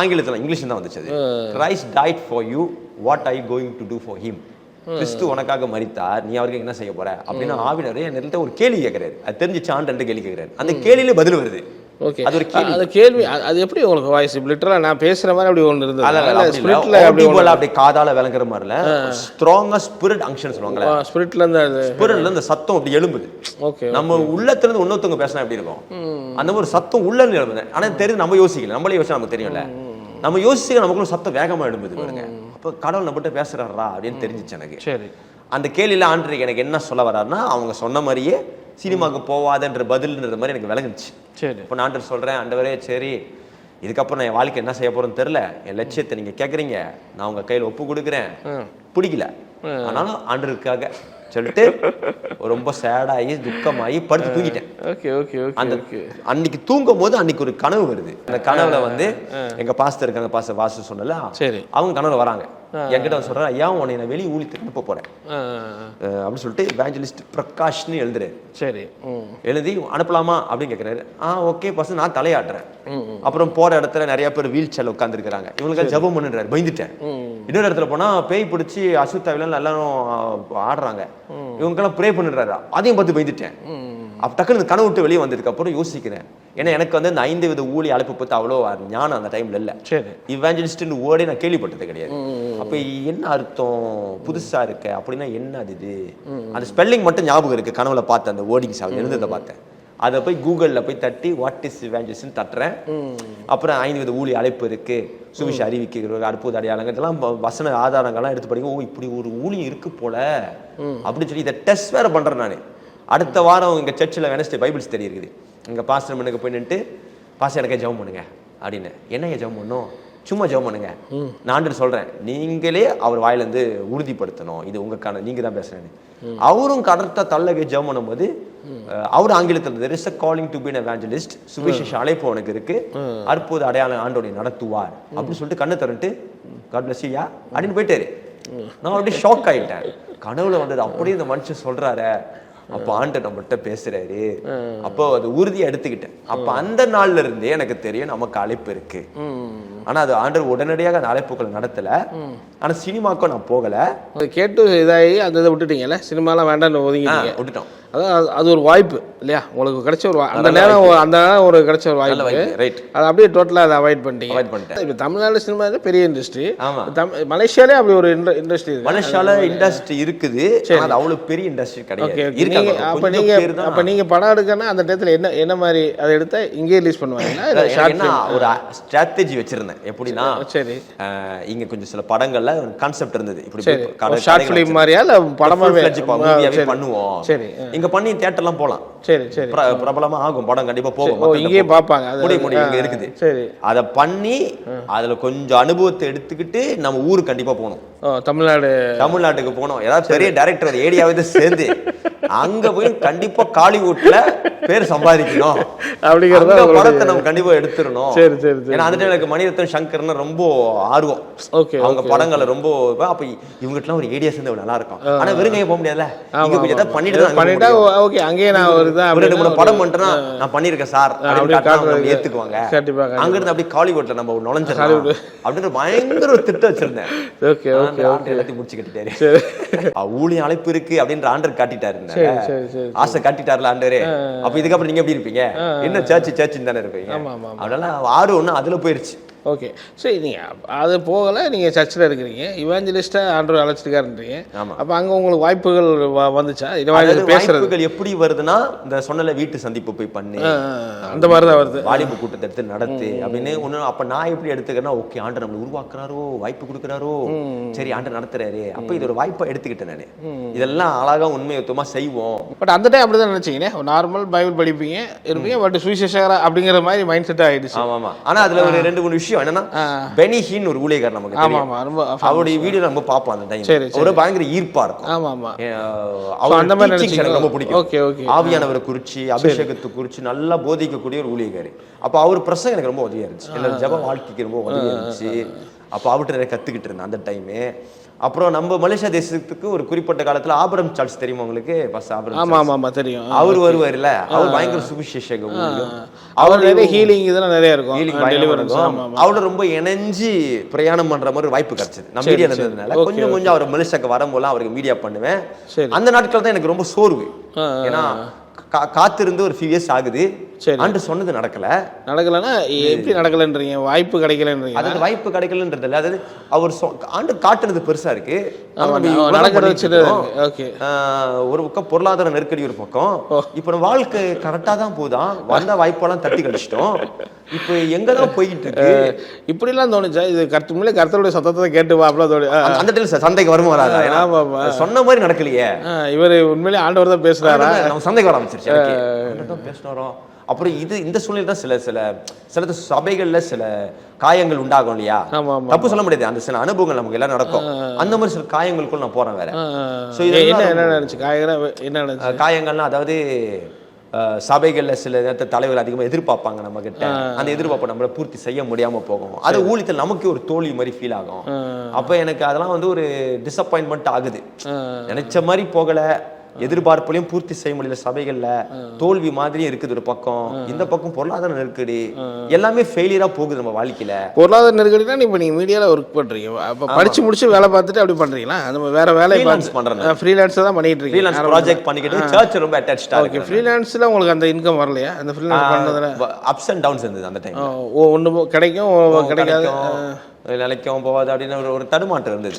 ஆங்கிலத்தில் இங்கிலீஷ் தான் வந்துச்சு. Christ died for you, what are you going to do for him? கிறிஸ்து உனக்காக மரித்தார், நீ அவருக்கு என்ன செய்ய போற அப்படின்னு ஆவியானவர் என்கிட்ட ஒரு கேள்வி கேட்கிறாரு. அது தெரிஞ்சிச்சு, ஆண்டு கேள்வி கேட்கிறாரு. அந்த கேள்வியில பதில் வருது. ஓகே. அது ஒரு கேள்வி. அது எப்படி உங்களுக்கு வாய்ஸ் லிட்டரலா நான் பேசுற மாதிரி அப்படி ஒன்று இருந்தது, ஸ்பிரிட்ல அப்படி காதால விளங்குற மாதிரி இல்ல, ஸ்ட்ராங்கா ஸ்பிரிட் அங்ஷன் சொல்லுவாங்கல்ல, ஸ்பிரிட்ல இருந்து சத்தம் அப்படி எழும்புது. ஓகே. நம்ம உள்ளத்துல இருந்து இன்னொருத்தவங்க பேசினா எப்படி இருக்கும், அந்த மாதிரி சத்தம் உள்ள இருந்து எழும்புது. ஆனா தெரிஞ்சு நம்ம யோசிக்கல, நம்மளே யோசிச்சா நமக்கு தெரியும்ல, நம்ம யோசிச்சு நமக்குள்ள சத்தம் வேகமா எழும்புது பாருங்க. அப்ப கடவுள் நம்மகிட்ட பேசுறாரா அப்படின்னு தெரிஞ்சிச்சு எனக்கு. சரி. அந்த கேள்வியில ஆண்டவருக்கு எனக்கு என்ன சொல்ல வர்றாருன்னா, அவங்க சொன்ன மாதிரியே சினிமாவுக்கு போவாதன்ற பதில்ன்றது மாதிரி எனக்கு விளங்குச்சு. சரி. இப்போ நான் ஆண்டவர் சொல்றேன், ஆண்டவரே சரி இதுக்கப்புறம் நான் என் வாழ்க்கை என்ன செய்ய போறேன்னு தெரியல, என் லட்சியத்தை நீங்க கேட்குறீங்க, நான் உங்க கையில் ஒப்பு கொடுக்குறேன், பிடிக்கல ஆனாலும் ஆண்டவருக்காக சொல்லிட்டு ரொம்ப சேடாகி துக்கமாகி படுத்து தூங்கிட்டேன். அந்த அன்னைக்கு தூங்கும் போது அன்னைக்கு ஒரு கனவு வருது. அந்த கனவுல வந்து எங்க பாஸ்டர் இருக்காங்க, பாஸ்டர் வாசு சொன்னல, அவங்க கனவுல வராங்க, என்கிட்ட சொல்றேன், ஐயா உன்னை நான் வெளியே ஊழியத்துக்கு அனுப்ப போறேன் அப்படின்னு சொல்லிட்டு எவாஞ்சலிஸ்ட் பிரகாஷ்னு எழுதுறேன். சரி. எழுதி அனுப்பலாமா அப்படின்னு கேட்கிறாரு. ஓகே பாஸ்டர், நான் தலையாட்டுறேன். அப்புறம் போற இடத்துல நிறைய பேர் வீல் சேர்ல உட்கார்ந்து இருக்காங்க, இவங்களுக்கு ஜெபம் பண்ணுறாரு, பயந்துட்டேன். இன்னொரு இடத்துல போனா பேய் பிடிச்சி அசுத்தாவில எல்லாரும் ஆடுறாங்க, இவங்கெல்லாம் ப்ரே பண்ணிடுறாரு, அதையும் பார்த்து பயந்துட்டேன். அப்ப டக்குனு கனவு விட்டு வெளியே வந்ததுக்கு அப்புறம் யோசிக்கிறேன், ஏன்னா எனக்கு வந்து அந்த 5 வித ஊழிய அழைப்பு பத்தி அவ்வளோ ஞானம் அந்த டைம்ல இல்ல. இவாஞ்சலிஸ்ட்னு வேர்டே நான் கேள்விப்பட்டது கிடையாது. அப்ப என்ன அர்த்தம், புதுசா இருக்க அப்படின்னா என்ன அது, இது அந்த ஸ்பெல்லிங் மட்டும் ஞாபகம் இருக்கு, கனவுல பார்த்தேன், அந்த வேர்டிங்ஸ் எழுந்ததை பார்த்தேன். அதை போய் கூகுள்ல போய் தட்டி வாட் இஸ் இவாஞ்சலிஸ்ட்னு தட்டுறேன். அப்புறம் 5 வித ஊழிய அழைப்பு இருக்கு, சுவிச அறிவிக்கிற அற்புத அடையாளங்கள் இதெல்லாம் வசன ஆதாரங்கள்லாம் எடுத்து படிக்க, ஓ இப்படி ஒரு ஊழியம் இருக்கு போல அப்படின்னு சொல்லி இதை டெஸ்ட் வேற பண்றேன் நான். அடுத்த வாரம் எங்க சர்ச்சில் வெனஸ்டே பைபிள்ஸ் தெரிய இருக்குது, எங்க பாஸ்டர் மண்ணுக்கு போய் நின்று, பாஸ்டர் எனக்கு ஜெபம் பண்ணுங்க அப்படின்னு. என்னைய ஜெபம் பண்ணும், சும்மா ஜெபம் பண்ணுங்க, நான் சொல்றேன், நீங்களே அவர் வாயிலேருந்து உறுதிப்படுத்தணும், இது உங்களுக்கான, நீங்க தான் பேசுறேன்னு. அவரும் கடத்த தள்ளகை ஜெபம் பண்ணும்போது அவர் ஆங்கிலத்தில் there is a calling to be an evangelist, சுவிசேஷ அழைப்பு உனக்கு இருக்கு, அற்புத அடையாளம் ஆண்டவரை நடத்துவார் அப்படின்னு சொல்லிட்டு கண்ணு தரட்டு God bless you யா அப்படின்னு போயிட்டாரு. நான் அப்படியே ஷாக் ஆயிட்டேன், கனவுல வந்தது அப்படியே இந்த மனுஷன் சொல்றாரு. அப்ப ஆண்டவர் நம்மகிட்ட பேசுறாரு, அப்போ அது உறுதியா எடுத்துக்கிட்டேன். அப்ப அந்த நாள்ல இருந்தே எனக்கு தெரியும் நமக்கு அழைப்பு இருக்கு. ஆனா அது ஆண்டவர் உடனடியாக அந்த அழைப்புகள் நடத்தல. ஆனா சினிமாக்கும் நான் போகல. கேட்டு இதாகி அந்த இதை விட்டுட்டீங்கல்ல, சினிமாலாம் வேண்டாம்னு ஒதுங்கிட்டீங்க. விட்டுட்டோம். அதான் அது ஒரு வாய்ப்பு இல்லையா உங்களுக்கு கிடைச்ச ஒரு அந்த நேரம் ஒரு கிடைச்ச ஒரு வாய்ப்பு. ரைட். அதை அப்படியே டோட்டலாக அதை அவாய்ட் பண்ணிட்டீங்க. இப்போ தமிழ்நாடு சினிமா பெரிய இண்டஸ்ட்ரி. மலேசியாலே அப்படி ஒரு இண்டஸ்ட்ரி இருக்கு. மலேசியால இண்டஸ்ட்ரி இருக்குது, அது அவ்வளவு பெரிய இண்டஸ்ட்ரி கிடையாது. அப்ப நீங்க படம் எடுக்கணும் அந்த டயத்துல என்ன மாதிரி அதை எடுத்தா இங்கே ரிலீஸ் பண்ணுவாங்க? ஒரு ஸ்ட்ராட்டஜி வச்சிருந்தேன். எப்படின்னா, சரி, இங்க கொஞ்சம் சில படங்கள்ல கான்செப்ட் இருந்தது. இப்படி ஷார்ட் ஃபிலிம் மாதிரியா இல்ல படமாவே பண்ணுவோம். சரி, இங்க பண்ணி தியேட்டர்லாம் போலாம். சரி சரி, பிரபலமா ஆகும், படம் கண்டிப்பா போகும், இங்கேயே பார்ப்பாங்க. இங்க இருக்குது. சரி, அதை பண்ணி அதுல கொஞ்சம் அனுபவத்தை எடுத்துக்கிட்டு நம்ம ஊருக்கு கண்டிப்பா போகணும். தமிழ்நாட்டுக்கு போனோம். ஏதாவது பெரிய டைரக்டர் ஏரியாவது சேர்ந்து அங்க போய் கண்டிப்பா காலிவுட்ல பேர் சம்பாதிக்கணும் அப்படிங்கறத படத்தை நம்ம கண்டிப்பா எடுத்துடணும். சரி சரி. ஏன்னா அந்த டைம்ல மணிரத்னம் சங்கர்னு ரொம்ப ஆர்வம். அவங்க படங்களை ரொம்ப, அப்ப இவங்ககிட்ட ஒரு ஏரியா சேர்ந்து நல்லா இருக்கும். ஆனா வெறுங்கைய போக முடியாதுல்ல, இங்க கொஞ்சம் ஏதாவது பண்ணிட்டா ஓகே, அங்கேயே நான் ஒரு 2-3 படம் பண்றேன்னா நான் பண்ணிருக்கேன் சார் அப்படின்னு ஏத்துக்குவாங்க. அங்க இருந்து அப்படியே காலிவுட்ல நம்ம நுழைஞ்சிடலாம் அப்படின்னு பயங்கர ஒரு திட்டம் வச்சிருந்தேன். எல்லாத்தையும் முடிச்சு கட்டிட்டாரு. ஊழிய அழைப்பு இருக்கு அப்படின்ற ஆண்டர் காட்டிட்டாரு, ஆசை காட்டிட்டாருல ஆண்டரே. அப்ப இதுக்கப்புறம் நீங்க எப்படி இருப்பீங்க? என்ன சர்ச்சு தானே இருப்பீங்க. அதெல்லாம் ஆர்வம் அதுல போயிருச்சு. ஓகே, சரி, நீங்கள் அது போகலை, நீங்கள் சர்ச்சில் இருக்கிறீங்க, இவாஞ்சலிஸ்ட்டாக ஆண்டவர் அழைச்சிருக்காருன்றீங்க. அப்போ அங்கே உங்களுக்கு வாய்ப்புகள் வந்துச்சா? வாய்ப்புகள் எப்படி வருதுன்னா, இந்த சொன்னல வீட்டு சந்திப்பு போய் பண்ணி அந்த மாதிரி தான் வருது. வாலிபு கூட்டத்தை எடுத்து நடத்து அப்படின்னு ஒன்று. அப்போ நான் எப்படி எடுத்துக்கிறேன்னா, ஓகே ஆண்டர் நம்மளை உருவாக்குறாரோ, வாய்ப்பு கொடுக்குறாரோ, சரி ஆண்டர் நடத்துறாரு, அப்போ இது ஒரு வாய்ப்பை எடுத்துக்கிட்டேன் நான். இதெல்லாம் அழகாக உண்மையுத்தமாக செய்வோம். பட் அந்த டைம் அப்படி தான் நினச்சிங்கண்ணே, நார்மல் பைபிள் படிப்பீங்க இருப்பீங்க, பட் சுவிசேஷகரா அப்படிங்கிற மாதிரி மைண்ட் செட் ஆகிடுச்சு. ஆமாம். ஆனால் அதில் ஒரு 2-3 விஷயம் என்னன்னா, பெனி ஹின் ஒரு ஊழியர் நமக்கு தெரியும். அவருடைய வீடியோ நம்ம பார்ப்போம். அந்த டைம் ஒரு பயங்கர ஈர்ப்பா இருக்கும். அந்த மாதிரி எனக்கு ரொம்ப பிடிக்கும். Okay okay. ஆவியானவரை குறிச்சு, அபிஷேகத்தை குறிச்சு நல்லா போதிக்கக்கூடிய ஒரு ஊழியர். அப்ப அவர் பிரசங்கம் எனக்கு ரொம்ப உதவியா இருந்துச்சு. என்னோட ஜெப வாழ்க்கைக்கு ரொம்ப உதவியா இருந்துச்சு. அப்போ அவர்கிட்ட நிறைய கத்துக்கிட்டு இருந்தேன் அந்த டைமு. அப்புறம் நம்ம மலேசியா தேசத்துக்கு ஒரு குறிப்பிட்ட காலத்துல ஆபிரகாம் சார்ல்ஸ் தெரியுமா உங்களுக்கு? தெரியும். அவர் வருவார்ல, அவர் பயங்கர சுவிசேஷக ஊழியம். அவர் ஹீலிங் இதெல்லாம் நிறைய இருக்கும். அவரோட ரொம்ப இணைஞ்சு பிரயாணம் பண்ற மாதிரி ஒரு வாய்ப்பு கிடைச்சது. நான் மீடியா இருந்ததுனால கொஞ்சம் அவர் மலேசியாக்கு வரும்போது அவருக்கு மீடியா பண்ணுவேன். அந்த நாட்கள் தான் எனக்கு ரொம்ப சோர்வு. ஏன்னா காத்திருந்து ஒரு ஃபியூ இயர்ஸ் ஆகுது, ஆண்டு சொன்னது நடக்கலன்னா எப்படி நடக்கலன்றீங்க? வாய்ப்பு கிடைக்கலன்றீங்க? அதாவது வாய்ப்பு கிடைக்கலன்றது இல்லை, அதாவது அவர் ஆண்டு காட்டுனது பெருசா இருக்கு, ஒரு பக்கம் பொருளாதார நெருக்கடி ஒரு பக்கம். இப்ப வாழ்க்கை கரெக்டா தான் போதான், வந்த வாய்ப்பெல்லாம் தட்டி கழிச்சிட்டோம். இப்ப எங்கதான் போய்கிட்டு இருக்கு? இப்படி எல்லாம் தோணுச்சா? இது உண்மையிலே கர்த்தருடைய சத்தத்தை கேட்டு அந்த டைம் சந்தைக்கு வருமா வராதா? சொன்ன மாதிரி நடக்கலையே. இவர் உண்மையிலே ஆண்டவர் தான் பேசுறாரா? நம்ம சந்தைக்கு வர ஆரம்பிச்சிருச்சு பேசினோம். அப்புறம் இந்த சூழ்நிலை தான் சில சபைகள்ல சில காயங்கள் உண்டாகும் இல்லையா? தப்பு சொல்ல முடியாது, அந்த சில அனுபவங்கள் நமக்கு எல்லாம் நடக்கும். அந்த மாதிரி சில காயங்களுக்குள்ள நான் போறேன் வேற. காயங்கள்னா அதாவது சபைகள்ல சில நேரத்தை தலைவர் அதிகமாக எதிர்பார்ப்பாங்க நம்ம கிட்ட, அந்த எதிர்பார்ப்பை நம்மள பூர்த்தி செய்ய முடியாம போகும். அது ஊழியத்தில் நமக்கு ஒரு தோல்வி மாதிரி ஃபீல் ஆகும். அப்ப எனக்கு அதெல்லாம் வந்து ஒரு டிசப்பாயின்மெண்ட் ஆகுது. நினைச்ச மாதிரி போகல, எதிர்பார்ப்புலையும் பூர்த்தி செய்ய முடியல, சபைகள்ல தோல்வி மாதிரியும் இருக்குது ஒரு பக்கம். இந்த பக்கம் பொருளாதார நெருக்கடி, எல்லாமே ஃபெயிலியரா போகுது நம்ம வாழ்க்கையில. பொருளாதார நெருக்கடினா இப்ப நீங்க மீடியால ஒர்க் பண்றீங்க, அப்ப படிச்சு முடிச்சு வேலை பார்த்துட்டு அப்படி பண்றீங்களா? நம்ம வேற வேலை பண்றேன், ஃப்ரீலான்ஸ் தான் பண்ணிட்டு இருக்கீங்க. ஃப்ரீலான்ஸ் ப்ராஜெக்ட் பண்ணிக்கிட்டு சர்ச் ரொம்ப அட்டாச்டா இருக்கு. ஓகே, ஃப்ரீலான்ஸ்ல உங்களுக்கு அந்த இன்கம் வரலையா? அந்த ஃப்ரீலான்ஸ் பண்ணதுல அப்ஸ் அண்ட் டவுன்ஸ் இருந்தது அந்த டைம். ஒன்னு கிடைக்கும், கிடைக்காது, நிலைக்கும் போகாது அப்படின்னு ஒரு தடுமாற்றம் இருந்தது.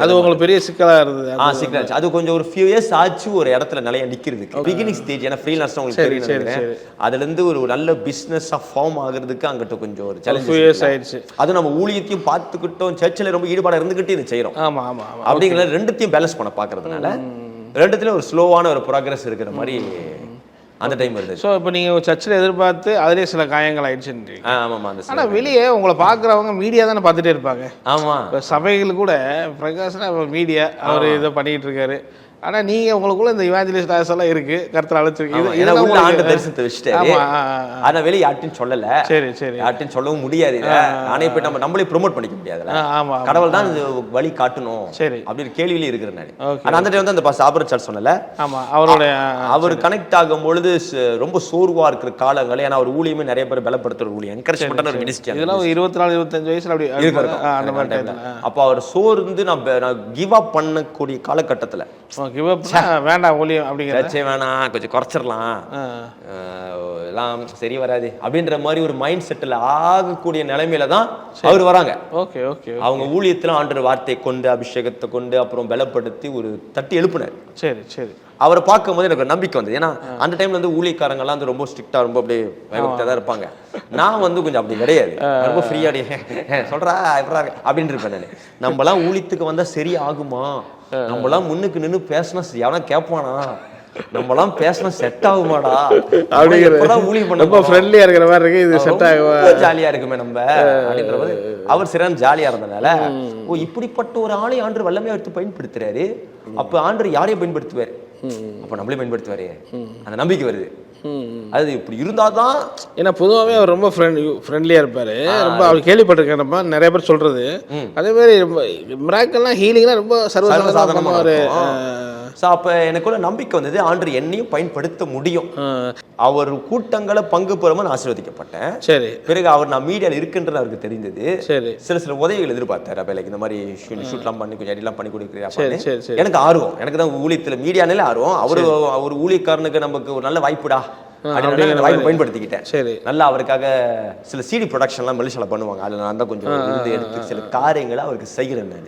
அது உங்களுக்கு பெரிய சிக்கலா இருந்தது? சிக்கல். அது கொஞ்சம் ஒரு ஃபியூ இயர்ஸ் ஆச்சு ஒரு இடத்துல நிலைய நிக்கிறதுக்கு. Beginning stage. ஏன்னா ஃப்ரீலான்ஸ் உங்களுக்கு தெரியும், அதுல இருந்து ஒரு நல்ல பிசினஸ் ஃபார்ம் ஆகுறதுக்கு அங்கிட்ட கொஞ்சம் ஒரு சேலஞ்ச் ஆயிடுச்சு. அது நம்ம ஊழியத்தையும் பார்த்துக்கிட்டோம், சர்ச்சில் ரொம்ப ஈடுபாடு இருந்துகிட்டு இது செய்யறோம். ஆமா ஆமா. அப்படிங்கிற ரெண்டுத்தையும் பேலன்ஸ் பண்ண பாக்குறதுனால ரெண்டுத்துலயும் ஒரு ஸ்லோவான ஒரு ப்ராக்ரஸ் இருக்கிற மாதிரி அந்த டைம் வருது. ஸோ இப்போ நீங்கள் சர்ச்சில் எதிர்பார்த்து அதிலே சில காயங்கள் ஆயிடுச்சுன்றீங்க. ஆமாம். ஆனால் வெளியே உங்களை பார்க்குறவங்க மீடியா தானே பார்த்துட்டே இருப்பாங்க. ஆமாம். இப்போ சபைகள் கூட பிரகாஷ்னா மீடியா அவர் இதை பண்ணிக்கிட்டு இருக்காரு, ஆனா நீங்க உங்களுக்குள்ள இந்த இவாஞ்சலிஸ்ட் ஆசை எல்லாம் இருக்கு, கருத்துல அழைச்சிருக்கீங்க. ஏன்னா உள்ள ஆண்டு தரிசனத்தை வச்சுட்டாரு. ஆனா வெளியே யார்ட்டையும் சொல்லல. சரி சரி. யார்ட்டையும் சொல்லவும் முடியாது. நானே போய் நம்மளே ப்ரோமோட் பண்ணிக்க முடியாதுல்ல. கடவுள் தான் வழி காட்டணும். சரி. அப்படி கேள்வியிலே இருக்கிறேன் நான். ஆனா அந்த டைம் வந்து அந்த ஆபரேட் சார்ஜ் சொன்னல. ஆமா. அவர் கனெக்ட் ஆகும் பொழுது ரொம்ப சோர்வா இருக்கிற காலங்கள். ஏன்னா அவர் ஊழியமே நிறைய பேர் பலப்படுத்துற ஊழியம், என்கரேஜ் பண்ற ஒரு மினிஸ்ட்ரி. இதெல்லாம் 24-25 வயசுல அப்படி அந்த மாதிரி டைம்ல அப்ப அவர் சோர்ந்து நான் கிவ் அப் பண்ணக்கூடிய காலகட்டத்துல கிவ் அப் வேண்டாம் ஊழியம் அப்படிங்கிறச்சே வேணாம், கொஞ்சம் குறைச்சிடலாம், எல்லாம் சரி வராது அப்படின்ற மாதிரி ஒரு மைண்ட் செட்டில் ஆகக்கூடிய நிலைமையில தான் அவர் வராங்க. Okay okay. அவங்க ஊழியத்துல ஆண்டவர் வார்த்தையை கொண்டு அபிஷேகத்தை கொண்டு அப்புறம் பலப்படுத்தி ஒரு தட்டி எழுப்புனார். சரி சரி. அவரை பார்க்கும்போது எனக்கு ஒரு நம்பிக்கை வந்தது. ஏன்னா அந்த டைம்ல வந்து ஊழியக்காரங்கெல்லாம் வந்து ரொம்ப ஸ்ட்ரிக்டா ரொம்ப அப்படியே பயபக்தியா தான் இருப்பாங்க. நான் வந்து கொஞ்சம் அப்படி கிடையாது, ரொம்ப ஃப்ரீயா சொல்றா அப்படின்னு இருப்பேன் நான். நம்மலாம் ஊழியத்துக்கு வந்தா சரி ஆகுமா, நம்மலாம் முன்னுக்கு நின்று பேசினா எவனா கேட்பானா, நம்மலாம் பேசினா செட் ஆகுமாடா அப்படிங்கிறத ஊழியம் பண்ண ரொம்ப ஃப்ரெண்ட்லியா இருக்கிற மாதிரி இருக்கு, இது செட் ஆகுமா, ஜாலியா இருக்குமே நம்ம அப்படின்றது. அவர் சரியான ஜாலியா இருந்தனால ஓ இப்படிப்பட்ட ஒரு ஆளை ஆண்டவர் வல்லமையா எடுத்து பயன்படுத்துறாரு. அப்ப ஆண்டவர் யாரையும் பயன்படுத்துவார், அப்ப நம்மளே பயன்படுத்துவாரு, அந்த நம்பிக்கை வருது. அது இப்படி இருந்தாதான், ஏன்னா பொதுவாகவே அவர் ரொம்ப ஃப்ரெண்ட்லியா இருப்பாரு. ரொம்ப அவர் கேள்விப்பட்டிருக்கேன், நம்ம நிறைய பேர் சொல்றது. அதே மாதிரி மிராக்கல்லாம் ஹீலிங்லாம் ரொம்ப சர்வசாதாரணமா ஒரு. ஸோ அப்போ எனக்குள்ள நம்பிக்கை வந்தது, ஆண்டவர் என்னையும் பயன்படுத்த முடியும். அவர் கூட்டங்களை பங்கு பெறாம நான் ஆசீர்வதிக்கப்பட்டேன். சரி. பிறகு அவர் நான் மீடியாவில் இருக்குன்றது அவருக்கு தெரிந்தது. சரி. சில உதவிகள் எதிர்பார்த்தாரு. அப்போ லைக் இந்த மாதிரி ஷூட்லாம் பண்ணி கொஞ்சம் எடிலாம் பண்ணி கொடுக்குறேன். எனக்கு ஆர்வம், எனக்கு தான் ஊழியத்தில் மீடியானாலே ஆர்வம். அவர் ஊழியக்காரனுக்கு நமக்கு ஒரு நல்ல வாய்ப்புடா அப்படின்னு வாய்ப்பு பயன்படுத்திக்கிட்டேன். சரி. நல்லா அவருக்காக சில சிடி ப்ரொடக்ஷன்லாம் மலேசியால பண்ணுவாங்க, அதில் நான் தான் கொஞ்சம் இருந்து எடுத்து சில காரியங்களை அவருக்கு செய்கிறேன் நான்.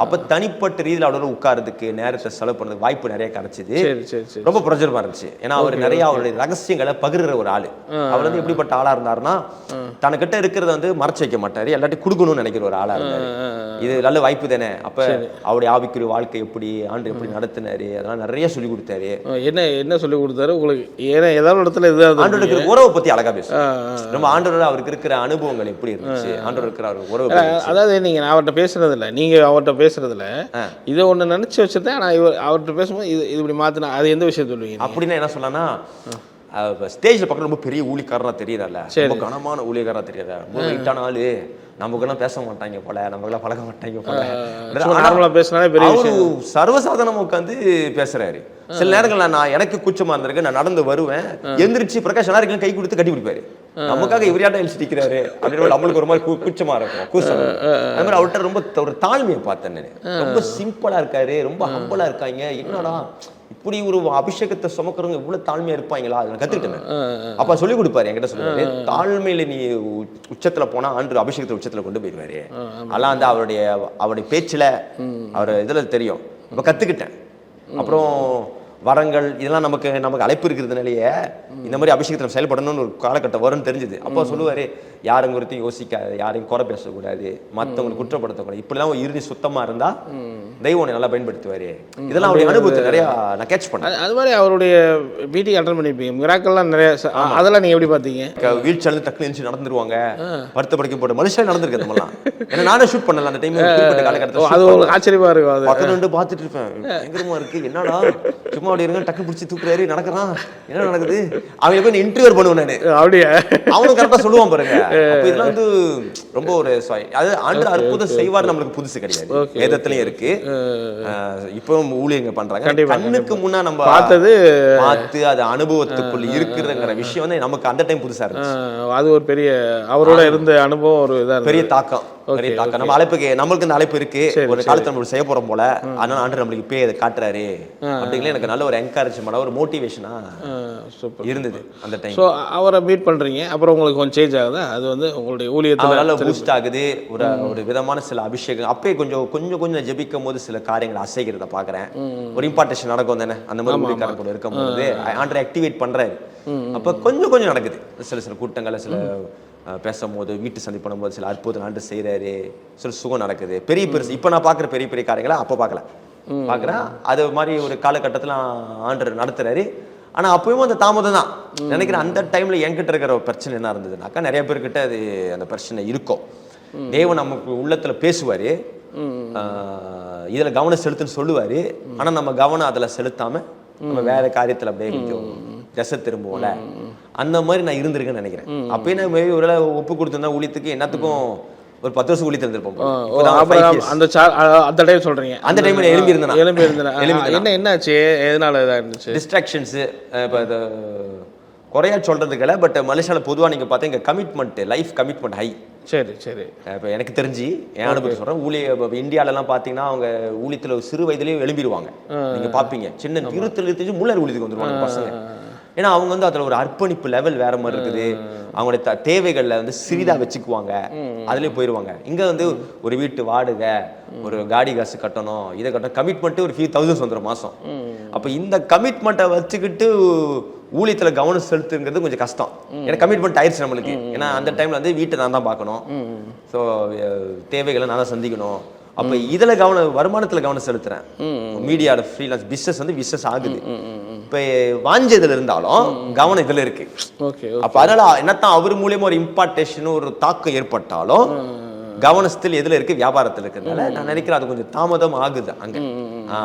அப்போ தனிப்பட்ட ரீதியில் அவரோட உட்காரதுக்கு நேரத்தை செலவு பண்ணுறதுக்கு வாய்ப்பு நிறைய கிடைச்சிது. ரொம்ப பிரஜரமா இருந்துச்சு. ஏன்னா அவர் நிறைய அவருடைய ரகசியங்களை பகிர்ற ஒரு ஆளு. அவர் வந்து எப்படிப்பட்ட ஆளா இருந்தாருன்னா, தனக்கிட்ட இருக்கிறத வந்து மறைச்சு வைக்க மாட்டாரு, எல்லாத்தையும் கொடுக்கணும்னு நினைக்கிற ஒரு ஆளா இருந்தாரு. இது நல்ல வாய்ப்பு தானே. அப்ப அவருடைய ஆவிக்குரிய வாழ்க்கை எப்படி ஆண்டு எப்படி நடத்தினாரு அதெல்லாம் நிறைய சொல்லி கொடுத்தாரு. என்ன சொல்லி கொடுத்தாரு உங்களுக்கு? ஏன்னா ஏதாவது ஆண்டவருக்கு உறவை பத்தி அழகா பேசுவார். நம்ம ஆண்டவர் அவருக்கு இருக்கிற அனுபவங்கள் எப்படி இருந்துச்சு, ஆண்டவர் இருக்கிற அவருக்கு உறவு. அதாவது நீங்க அவர்கிட்ட பேசுறது இல்ல, நீங்க அவர்கிட்ட பேசுறதுல இதை ஒண்ணு நினைச்சு வச்சிருந்தேன். ஆனா அவர்கிட்ட பேசும்போது இது இப்படி மாத்தினா அது எந்த விஷயம் சொல்லுவீங்க? அப்படின்னா என்ன சொல்லனா, ஸ்டேஜ்ல பக்கம் ரொம்ப பெரிய ஊழியக்காரனா தெரியறல, ரொம்ப கனமான ஊழியக்காரனா தெரியற, ரொம்ப வெயிட்டான ஆளு, நமக்கெல்லாம் பேச மாட்டாங்க போல, நமக்கெல்லாம் பழக மாட்டாங்க போல, அவரு சர்வசாதாரணமா உட்காந்து பேசுறாரு. சில நேரங்கள் நான் எனக்கு கூச்சமா இருந்திருக்கு, நான் நடந்து வருவேன், எந்திரிச்சு பிரகாஷ் எல்லாருக்கும் கை கொடுத்து கட்டி பிடிப்பாரு. நமக்காக இவரையாட்ட எழுச்சிக்கிறாரு அப்படின்னு நம்மளுக்கு ஒரு மாதிரி கூச்சமா இருக்கும், கூச்சம். அது மாதிரி அவர்கிட்ட ரொம்ப ஒரு தாழ்மையை பார்த்தேன். ரொம்ப சிம்பிளா இருக்காரு, ரொம்ப ஹம்பிளா இருக்காங்க. என்னடா இப்படி ஒரு அபிஷேகத்தை சுமக்கிறவங்க இவ்வளவு தாழ்மையா இருப்பாங்களா, அதை கத்துக்கிட்டேன். அப்ப சொல்லி கொடுப்பாரு, என்கிட்ட சொல்லுவாரு, தாழ்மையில நீ உச்சத்துல போனா ஆண்டு அபிஷேகத்தை உச்சத்துல கொண்டு போயிடுவாரு. அதெல்லாம் வந்து அவருடைய பேச்சுல அவர் இதுல தெரியும். அப்ப கத்துக்கிட்டேன். அப்புறம் வரங்கள் இதெல்லாம் நமக்கு அழைப்பு இருக்கிறதுனாலேயே இந்த மாதிரி அபிஷேகத்தில் செயல்படணும்னு ஒரு காலகட்டம் வரும்னு தெரிஞ்சுது. அப்போ சொல்லுவாரு, யாரும் குறித்தும் யோசிக்காது, யாரையும் குறை பேசக்கூடாது, மற்றவங்களை குற்றப்படுத்தக்கூடாது, இப்படிலாம் ஒரு இறுதி சுத்தமா இருந்தா தெய்வம் நல்லா பயன்படுத்துவாரு. இதெல்லாம் அவருடைய அனுபவத்தை நிறைய நான் கேட்ச் பண்ணேன். அது மாதிரி அவருடைய மீட்டிங் அட்டன் பண்ணிருப்பீங்க, மிராக்கல்லாம் நிறைய, அதெல்லாம் நீங்க எப்படி பாத்தீங்க? வீல் சேனல் டக்குனு எழுந்து நடந்துருவாங்க, படுத்த படுக்க போட்டு மனுஷன் நடந்திருக்கு. நம்மலாம் ஏன்னா நானே ஷூட் பண்ணல அந்த டைம், காலகட்டத்தில் அது ஒரு ஆச்சரியமா இருக்கும். பக்கத்துல நின்று பார்த்துட்டு இருப்பேன், பயங்கரமா இருக்கு, என்னடா சும்மா அப்படி இருங்க, டக்கு பிடிச்சி தூக்குறாரு, நடக்கிறான், என்ன நடக்குது, அவங்க போய் இன்டர்வியூ பண்ணுவேன் நானு. அப்படியே அவனும் கரெக்டா சொல்லுவான் பாருங்க. இதெல்லாம் வந்து ரொம்ப ஒரு அது ஆண்டு அற்புதம் செய்வார், நம்மளுக்கு புதுசு கிடையாது, வேதத்திலயும் இருக்கு. இப்போ ஊழியங்க பண்றாங்க, கண்ணுக்கு முன்னா நம்ம பார்த்து அது அனுபவத்துக்குள்ள இருக்குங்கிற விஷயம் வந்து நமக்கு அந்த டைம் புதுசா இருந்துச்சு. அது ஒரு பெரிய அவரோட இருந்த அனுபவம், ஒரு பெரிய தாக்கம். நம்ம அழைப்புக்கு நம்மளுக்கு இந்த அழைப்பு இருக்கு, ஒரு காலத்துல நம்ம செய்ய போறோம் போல, அதனால ஆண்டு நம்மளுக்கு இப்பயே அதை காட்டுறாரு அப்படிங்களே எனக்கு நல்ல ஒரு என்கரேஜ்மெண்ட், ஒரு மோட்டிவேஷனா இருந்தது அந்த டைம். ஸோ அவரை மீட் பண்றீங்க, அப்புறம் உங்களுக்கு கொஞ்சம் சேஞ்ச் ஆகுது, அது வந்து உங்களுடைய ஊழியத்துல நல்ல பூஸ்ட் ஆகுது. ஒரு விதமான சில அபிஷேகம் அப்பயே கொஞ்சம் ஜெபிக்கும் போது சில காரியங்களை அசைக்கிறத பாக்குறேன். ஒரு இம்பார்ட்டேஷன் நடக்கும் தானே, அந்த மாதிரி ஊழியக்காரன் கூட இருக்கும் போது ஆண்டரை ஆக்டிவேட் பண்றாரு. அப்ப கொஞ்சம் நடக்குது, சில கூட்டங்களை சில பேசும்போது, வீட்டு சந்தி பண்ணும்போது சில அற்புதம் ஆண்டு செய்யறாரு, சில சுகம் நடக்குது. பெருசு இப்ப நான் பாக்குற பெரிய காரியங்களை அப்ப பாக்குறேன். அது மாதிரி ஒரு காலகட்டத்தில் ஆண்டர் நடத்துறாரு. ஆனா அப்பயும் அந்த தாமதம் தான் நினைக்கிறேன். அந்த டைம்ல என்கிட்ட இருக்கிற ஒரு பிரச்சனை என்ன இருந்ததுனாக்கா, நிறைய பேர்கிட்ட அது அந்த பிரச்சனை இருக்கும். தேவன் நமக்கு உள்ளத்துல பேசுவாரு, இதில் கவனம் செலுத்துன்னு சொல்லுவார். ஆனால் நம்ம கவனம் அதில் செலுத்தாமல் நம்ம வேற காரியத்தில் அப்படியே கொஞ்சம் திசை திரும்புவோம்ல, அந்த மாதிரி நான் இருந்திருக்கேன்னு நினைக்கிறேன். அப்பயே நான் மேபி ஒரு ஒப்பு கொடுத்துருந்தா ஊழியத்துக்கு என்னத்துக்கும் ஒரு 10 வருஷம் ஊழியத்தில் இருந்திருப்போம். அந்த டைம் சொல்றீங்க, அந்த டைம்ல எழும்பி இருந்தேன். என்னாச்சு, எதனால இதாக இருந்துச்சு? டிஸ்ட்ராக்ஷன்ஸு. இப்போ இது குறையா சொல்றதுக்கல, பட் மலேசியாவில் பொதுவாக நீங்கள் பார்த்தா இங்கே கமிட்மெண்ட், லைஃப் கமிட்மெண்ட் ஹை. சரி சரி. இப்போ எனக்கு தெரிஞ்சு என் அனுபவம் சொல்கிறேன். இந்தியாவிலலாம் பார்த்தீங்கன்னா அவங்க ஊழியத்தில் சிறு வயதுலேயே எழும்பிடுவாங்க. நீங்கள் பார்ப்பீங்க, சின்ன 23 முள்ளர் ஊழியத்துக்கு வந்துருவாங்க பசங்க. ஏன்னா அவங்க வந்து அதில் ஒரு அர்ப்பணிப்பு லெவல் வேற மாதிரி இருக்குது. அவங்களுடைய தேவைகளில் வந்து சிறிதாக வச்சுக்குவாங்க, அதுலேயே போயிடுவாங்க. இங்கே வந்து ஒரு வீட்டு வாடகை, ஒரு காடி காசு கட்டணும், இதை கட்டணும், கமிட்மெண்ட்டு ஒரு 5000 வந்துடும் மாதம். அப்போ இந்த கமிட்மெண்ட்டை வச்சுக்கிட்டு ஊழியத்தில் கவனம் செலுத்துங்கிறது கொஞ்சம் கஷ்டம். ஏன்னா கமிட்மெண்ட் ஆயிடுச்சு நம்மளுக்கு. ஏன்னா அந்த டைமில் வந்து வீட்டை நான் தான் பார்க்கணும், ஸோ தேவைகளை நான் தான் சந்திக்கணும். அப்போ இதில் வருமானத்தில் கவனம் செலுத்துறேன். மீடியாவில் ஃப்ரீலான்ஸ் பிஸ்னஸ் வந்து பிஸ்னஸ் ஆகுது. இப்போ வாஞ்சதில் இருந்தாலும் கவனம் இதில் இருக்கு. அப்போ அதனால என்னத்தான் அவர் மூலியமா ஒரு இம்பார்ட்டேஷன், ஒரு தாக்கம் ஏற்பட்டாலும் கவனத்தில் எதுல இருக்கு, வியாபாரத்தில் இருக்கிறதுனால நான் நினைக்கிறேன் அது கொஞ்சம் தாமதம் ஆகுது அங்க.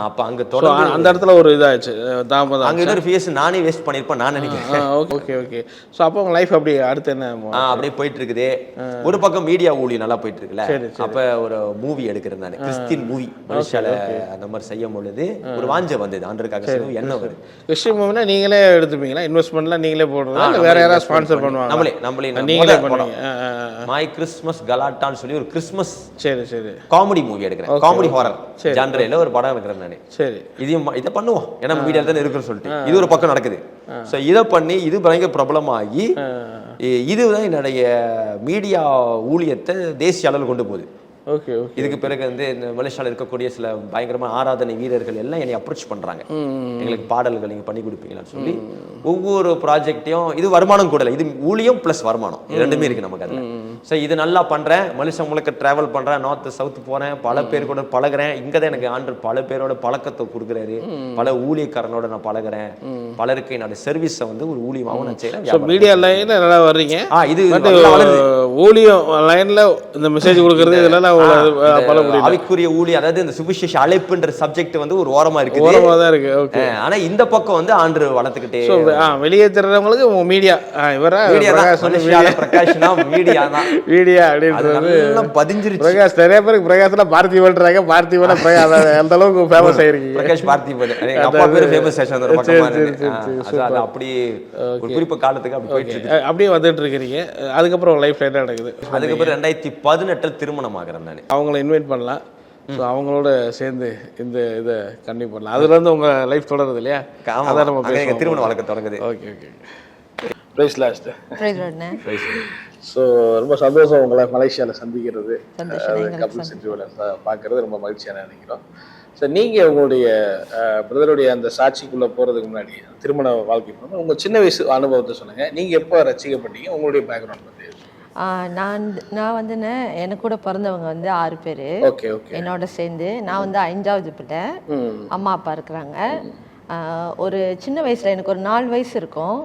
அப்ப அங்க தொடர்ந்து அந்த இடத்துல ஒரு இதாச்சு தாமதம். அங்க இன்னொரு ஃபேஸ் நானே வேஸ்ட் பண்ணிருப்பேன் நான் நினைக்கிறேன். Okay okay. ஸோ அப்போ உங்க லைஃப் அப்படியே அடுத்து என்ன அப்படியே போயிட்டு இருக்குது. ஒரு பக்கம் மீடியா ஊழியம் நல்லா போயிட்டு இருக்குல்ல. அப்ப ஒரு மூவி எடுக்கிறேன் நான், கிறிஸ்டின் மூவி மலேசியால அந்த மாதிரி செய்யும் பொழுது ஒரு வாஞ்ச வந்தது. ஆண்டருக்காக என்ன வருது கிறிஸ்டின் மூவினா நீங்களே எடுத்துப்பீங்களா? இன்வெஸ்ட்மெண்ட்லாம் நீங்களே போடுறதா இல்லை வேற யாராவது ஸ்பான்சர் பண்ணுவாங்க? நம்மளே நீங்களே பண்ணுவீங்க. மை கிறிஸ்மஸ் கலாட்டான்னு சொல்லி ஒரு கிறிஸ்மஸ் காமெடி மூவி எடுக்கிறேன். காமெடி ஹாரர் ஜானரில் ஒரு படம் எடுக்கிறேன் நானு. சரி, இதை பண்ணுவோம், ஏன்னா மீடியாவில் தானே இருக்குன்னு சொல்லிட்டு இது ஒரு பக்கம் நடக்குது. ஸோ இதை பண்ணி இது பயங்கர பிரபலமாகி இதுதான் என்னுடைய மீடியா ஊழியத்தை தேசிய அளவில் கொண்டு போகுது. Okay okay. இதுக்கு பிறகு வந்து இந்த மலேசியாவில் இருக்கக்கூடிய சில பயங்கரமான ஆராதனை வீரர்கள் எல்லாம் என்னை அப்ரோச் பண்றாங்க. எங்களுக்கு பாடல்கள் நீங்க பண்ணி கொடுப்பீங்களான்னு சொல்லி ஒவ்வொரு ப்ராஜெக்டையும். இது வருமானம் கூட இல்லை, இது ஊழியம் பிளஸ் வருமானம் ரெண்டுமே இருக்கு நமக்கு அதில். ஸோ இது நல்லா பண்றேன், மலேசியா முழுக்க டிராவல் பண்றேன், நார்த் சவுத் போறேன், பல பேர் கூட பழகிறேன். இங்கே தான் எனக்கு ஆண்டு பல பேரோட பழக்கத்தை கொடுக்குறாரு, பல ஊழியக்காரனோட நான் பழகிறேன், பலருக்கு என்னோட சர்வீஸை வந்து ஒரு ஊழியமாகவும் நான் செய்யறேன். மீடியா லைன்ல நல்லா வர்றீங்க. இது ஊழியம் லைன்ல இந்த மெசேஜ் கொடுக்கறது இதெல்லாம் ஆவிக்குரிய ஊழியம், அதாவது இந்த சுவிசேஷ அழைப்புன்ற சப்ஜெக்ட் வந்து ஒரு ஓரமா இருக்கு. ஆனா இந்த பக்கம் வந்து ஆண்டு வளர்த்துக்கிட்டே வெளியே தெரிறவங்களுக்கு மீடியா பிரகாஷ்னா மீடியா தான் மீடியா அப்படின்றது பதிஞ்சிருச்சு. பிரகாஷ் நிறைய பேருக்கு பிரகாஷ்னா பார்த்திபன்றாங்க, பார்த்திபனா அந்த அளவுக்கு ஃபேமஸ் ஆயிருக்கு. பிரகாஷ் பார்த்திபன் எங்க அப்பா பேரு ஃபேமஸ் ஆச்சு அந்த பக்கமா இருக்கு. அது அப்படி ஒரு குறிப்பிட்ட காலத்துக்கு அப்படி போயிட்டு இருக்கு. அப்படியே வந்துட்டு இருக்கீங்க. அதுக்கப்புறம் லைஃப்ல என்ன நடக்குது? அதுக்கப்புறம் 2018 திருமணம் ஆகிறேன். அவங்கள இன்வைட் பண்ணலாம், ஸோ அவங்களோட சேர்ந்து இந்த இதை கண்டினியூ பண்ணலாம். அதுலேருந்து உங்கள் லைஃப் தொடருது இல்லையா? அதான் நம்ம திருமண வழக்கு தொடங்குது. Okay okay. Praise last. So ரொம்ப சந்தோஷம் உங்களை மலேசியாவில் சந்திக்கிறது, கப்புள்ஸ் இன்டர்வியூவில் பார்க்கறது ரொம்ப மகிழ்ச்சியாக நினைக்கிறோம். ஸோ நீங்கள் உங்களுடைய பிரதருடைய அந்த சாட்சிக்குள்ளே போகிறதுக்கு முன்னாடி திருமண வாழ்க்கை போகணும், உங்கள் சின்ன வயசு அனுபவத்தை சொல்லுங்கள். நீங்கள் எப்போ ரசிக்கப்பட்டீங்க, உங்களுடைய பேக்ரவுண்ட் பற்றி? நான் வந்து எனக்கு கூட பிறந்தவங்க வந்து 6 பேர் என்னோட சேர்ந்து. நான் வந்து 5வது பிள்ளை. அம்மா அப்பா இருக்கிறாங்க. ஒரு சின்ன வயசுல எனக்கு ஒரு 4 வயசு இருக்கும்.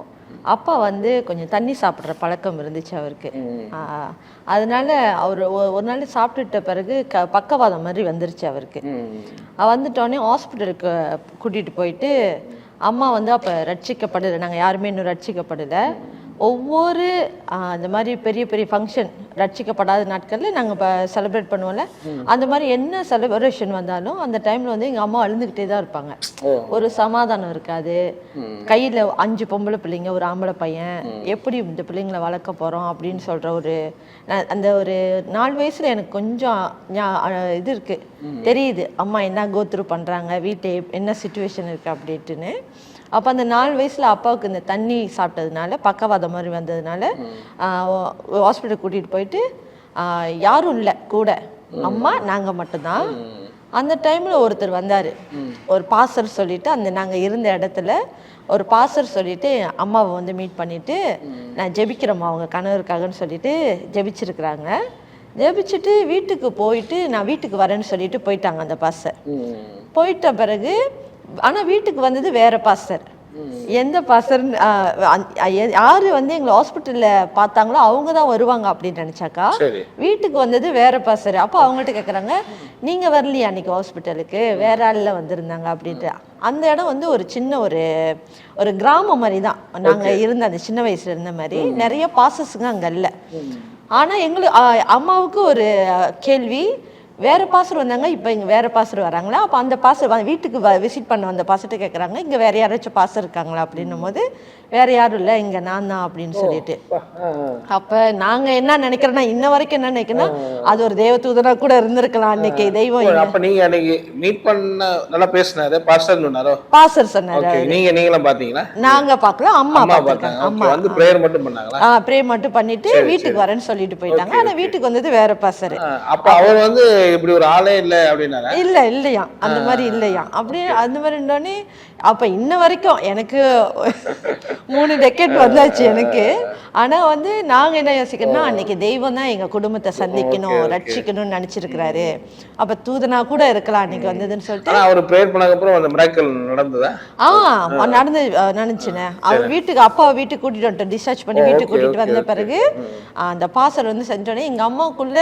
அப்பா வந்து கொஞ்சம் தண்ணி சாப்பிட்ற பழக்கம் இருந்துச்சு அவருக்கு. அதனால அவர் ஒரு நாள் சாப்பிட்டுட்ட பிறகு பக்கவாதம் மாதிரி வந்துருச்சு அவருக்கு. வந்துட்டோடனே ஹாஸ்பிட்டலுக்கு கூட்டிகிட்டு போயிட்டு, அம்மா வந்து அப்போ ரட்சிக்கப்படலை, நாங்கள் யாருமே இன்னும் ரட்சிக்கப்படலை. ஒவ்வொரு அந்த மாதிரி பெரிய பெரிய ஃபங்க்ஷன் ரட்சிக்கப்படாத நாட்களில் நாங்கள் இப்போ செலிப்ரேட் பண்ணுவோம்ல, அந்த மாதிரி என்ன செலிப்ரேஷன் வந்தாலும் அந்த டைமில் வந்து எங்கள் அம்மா அழுந்துக்கிட்டே தான் இருப்பாங்க. ஒரு சமாதானம் இருக்காது. கையில் 5 பொம்பளை பிள்ளைங்க, ஒரு ஆம்பளை பையன், எப்படி இந்த பிள்ளைங்களை வளர்க்க போகிறோம் அப்படின்னு சொல்கிற ஒரு அந்த ஒரு 4 வயசில் எனக்கு கொஞ்சம் இது இருக்குது, தெரியுது அம்மா என்ன கோத்ரூ பண்ணுறாங்க, வீட்டை என்ன சுச்சுவேஷன் இருக்குது அப்படின்ட்டுன்னு. அப்போ அந்த 4 வயசில் அப்பாவுக்கு இந்த தண்ணி சாப்பிட்டதுனால பக்கவாதம் மாதிரி வந்ததுனால ஹாஸ்பிட்டல் கூட்டிகிட்டு போயிட்டு யாரும் இல்லை கூட, அம்மா நாங்கள் மட்டும்தான். அந்த டைமில் ஒருத்தர் வந்தார், ஒரு பாஸ்டர் சொல்லிவிட்டு, அந்த நாங்கள் இருந்த இடத்துல ஒரு பாஸ்டர் சொல்லிவிட்டு அம்மாவை வந்து மீட் பண்ணிவிட்டு, நான் ஜெபிக்கிறேம்மா அவங்க கணவருக்காகன்னு சொல்லிட்டு ஜெபிச்சிருக்கிறாங்க. ஜெபிச்சுட்டு வீட்டுக்கு போயிட்டு நான் வீட்டுக்கு வரேன்னு சொல்லிட்டு போயிட்டாங்க அந்த பாஸ்டர். போயிட்ட பிறகு ஆனால் வீட்டுக்கு வந்தது வேற பாஸ்டர். எந்த பாஸ்டர் யாரு வந்து எங்களை ஹாஸ்பிட்டல்ல பார்த்தாங்களோ அவங்க தான் வருவாங்க அப்படின்னு நினைச்சாக்கா வீட்டுக்கு வந்தது வேற பாஸ்டர். அப்போ அவங்கள்ட்ட கேட்குறாங்க, நீங்க வரலையா அன்னைக்கு ஹாஸ்பிட்டலுக்கு, வேற ஆள்ல வந்திருந்தாங்க அப்படின்ட்டு. அந்த இடம் வந்து ஒரு சின்ன ஒரு கிராமம் மாதிரி தான் நாங்க இருந்த, அந்த சின்ன வயசுல இருந்த மாதிரி நிறைய பாசஸ்ங்க அங்க இல்லை. ஆனா எங்களுக்கு அம்மாவுக்கு ஒரு கேள்வி, வேற பாஸ்டர் வந்தாங்க, இப்போ இங்கே வேற பாஸ்டர் வராங்களா? அப்போ அந்த பாஸ்டர் வீட்டுக்கு விசிட் பண்ண வந்த பாஸ்டர்கிட்ட கேட்குறாங்க, இங்கே வேற யாராச்சும் பாஸ்டர் இருக்காங்களா அப்படின்னும் போது, வேற யாரும் இல்லை, இங்கே நான் தான் அப்படின்னு சொல்லிட்டு. அப்போ நாங்கள் என்ன நினைக்கிறோன்னா, இன்ன வரைக்கும் என்ன நினைக்கிறோன்னா, அது ஒரு தேவ தூதனா கூட இருந்திருக்கலாம் அன்னைக்கு. தெய்வம். அப்போ நீங்க அன்னைக்கு மீட் பண்ண நல்லா பேசினாரு பாஸ்டர் சொன்னாரோ? பாஸ்டர் சொன்னாரு. நீங்களும் பாத்தீங்களா? நாங்க பார்க்கல, அம்மா பார்த்தாங்க. அம்மா வந்து பிரேயர் மட்டும் பண்ணாங்களா? பிரேயர் மட்டும் பண்ணிட்டு வீட்டுக்கு வரேன்னு சொல்லிட்டு போயிட்டாங்க. ஆனா வீட்டுக்கு வந்தது வேற பாஸ்டர். அப்ப அவர் வந்து இப்படி ஒரு ஆளே இல்ல அப்படின்னாரா? இல்லையா அந்த மாதிரி இல்லையா அப்படி அந்த மாதிரி இருந்தோடனே அப்ப இன்ன வரைக்கும் எனக்கு 3 டெக்கேட் வந்தாச்சு எனக்கு. ஆனா வந்து நாங்க என்ன யோசிக்கிறோம்னா, அன்னைக்கு தெய்வம் தான் எங்க குடும்பத்தை சந்திக்கணும், ரட்சிக்கணும்னு நினைச்சிருக்கிறாரு. அப்ப தூதனா கூட இருக்கலாம் அன்னைக்கு வந்ததுன்னு சொல்லிட்டு. அவர் பிரேயர் பண்ணதுக்கு அப்புறம் அந்த மிராக்கிள் நடந்ததா? நடந்துச்சுனே. அவர் வீட்டுக்கு, அப்பாவை வீட்டுக்கு கூட்டிட்டு வந்துட்டோம், டிஸ்சார்ஜ் பண்ணி வீட்டுக்கு கூட்டிட்டு வந்த பிறகு அந்த பாஸ்டர் வந்து செஞ்சோடனே எங்க அம்மாவுக்குள்ள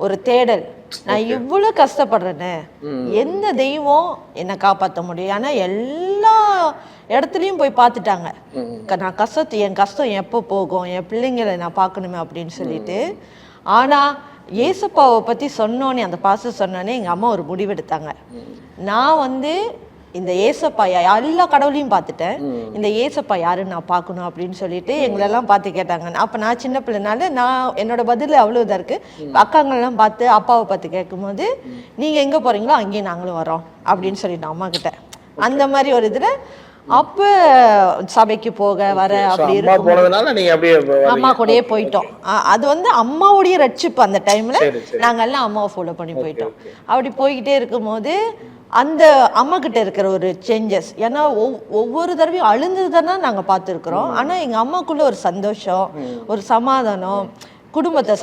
ஒரு தேடல், நான் இவ்வளவு கஷ்டப்படுறேன்னு எந்த தெய்வம் என்னை காப்பாற்ற முடியும்? ஆனா எல்லா இடத்துலயும் போய் பார்த்துட்டாங்க. நான் என் கஷ்டம் எப்போ போகும், என் பிள்ளைங்களை நான் பார்க்கணுமே அப்படின்னு சொல்லிட்டு. ஆனா ஏசப்பாவை பத்தி சொன்னோன்னே, அந்த பாஸ்டர் சொன்னோன்னே எங்க அம்மா ஒரு முடிவெடுத்தாங்க. நான் வந்து இந்த ஏசப்பா எல்லா கடவுளையும் பார்த்துட்டேன், இந்த ஏசப்பா யாருன்னு நான் பார்க்கணும் அப்படின்னு சொல்லிட்டு எங்களெல்லாம் பார்த்து கேட்டாங்க. அப்போ நான் சின்ன பிள்ளைனால நான் என்னோட பதில் அவ்வளோ இதாக இருக்கு. அக்காங்கெல்லாம் பார்த்து அப்பாவை பார்த்து கேட்கும்போது, நீங்கள் எங்கே போகிறீங்களோ அங்கேயும் நாங்களும் வரோம் அப்படின்னு சொல்லிட்டோம் அம்மா கிட்ட. அந்த மாதிரி ஒரு இதில் அப்ப சபைக்கு போக வர அப்படி இருக்கும், அம்மா கூடயே போயிட்டோம். அது வந்து அம்மாவுடைய ரட்சிப்பு. அந்த டைம்ல நாங்க எல்லாம் அம்மாவை ஃபாலோ பண்ணி போயிட்டோம். அப்படி போய்கிட்டே இருக்கும்போது அந்த அம்மா கிட்ட இருக்கிற ஒரு சேஞ்சஸ், ஏன்னா ஒவ்வொரு தடவையும் அழுந்ததுதானே நாங்க பார்த்துருக்குறோம். ஆனா எங்க அம்மாக்குள்ள ஒரு சந்தோஷம், ஒரு சமாதானம், குடும்பத்தை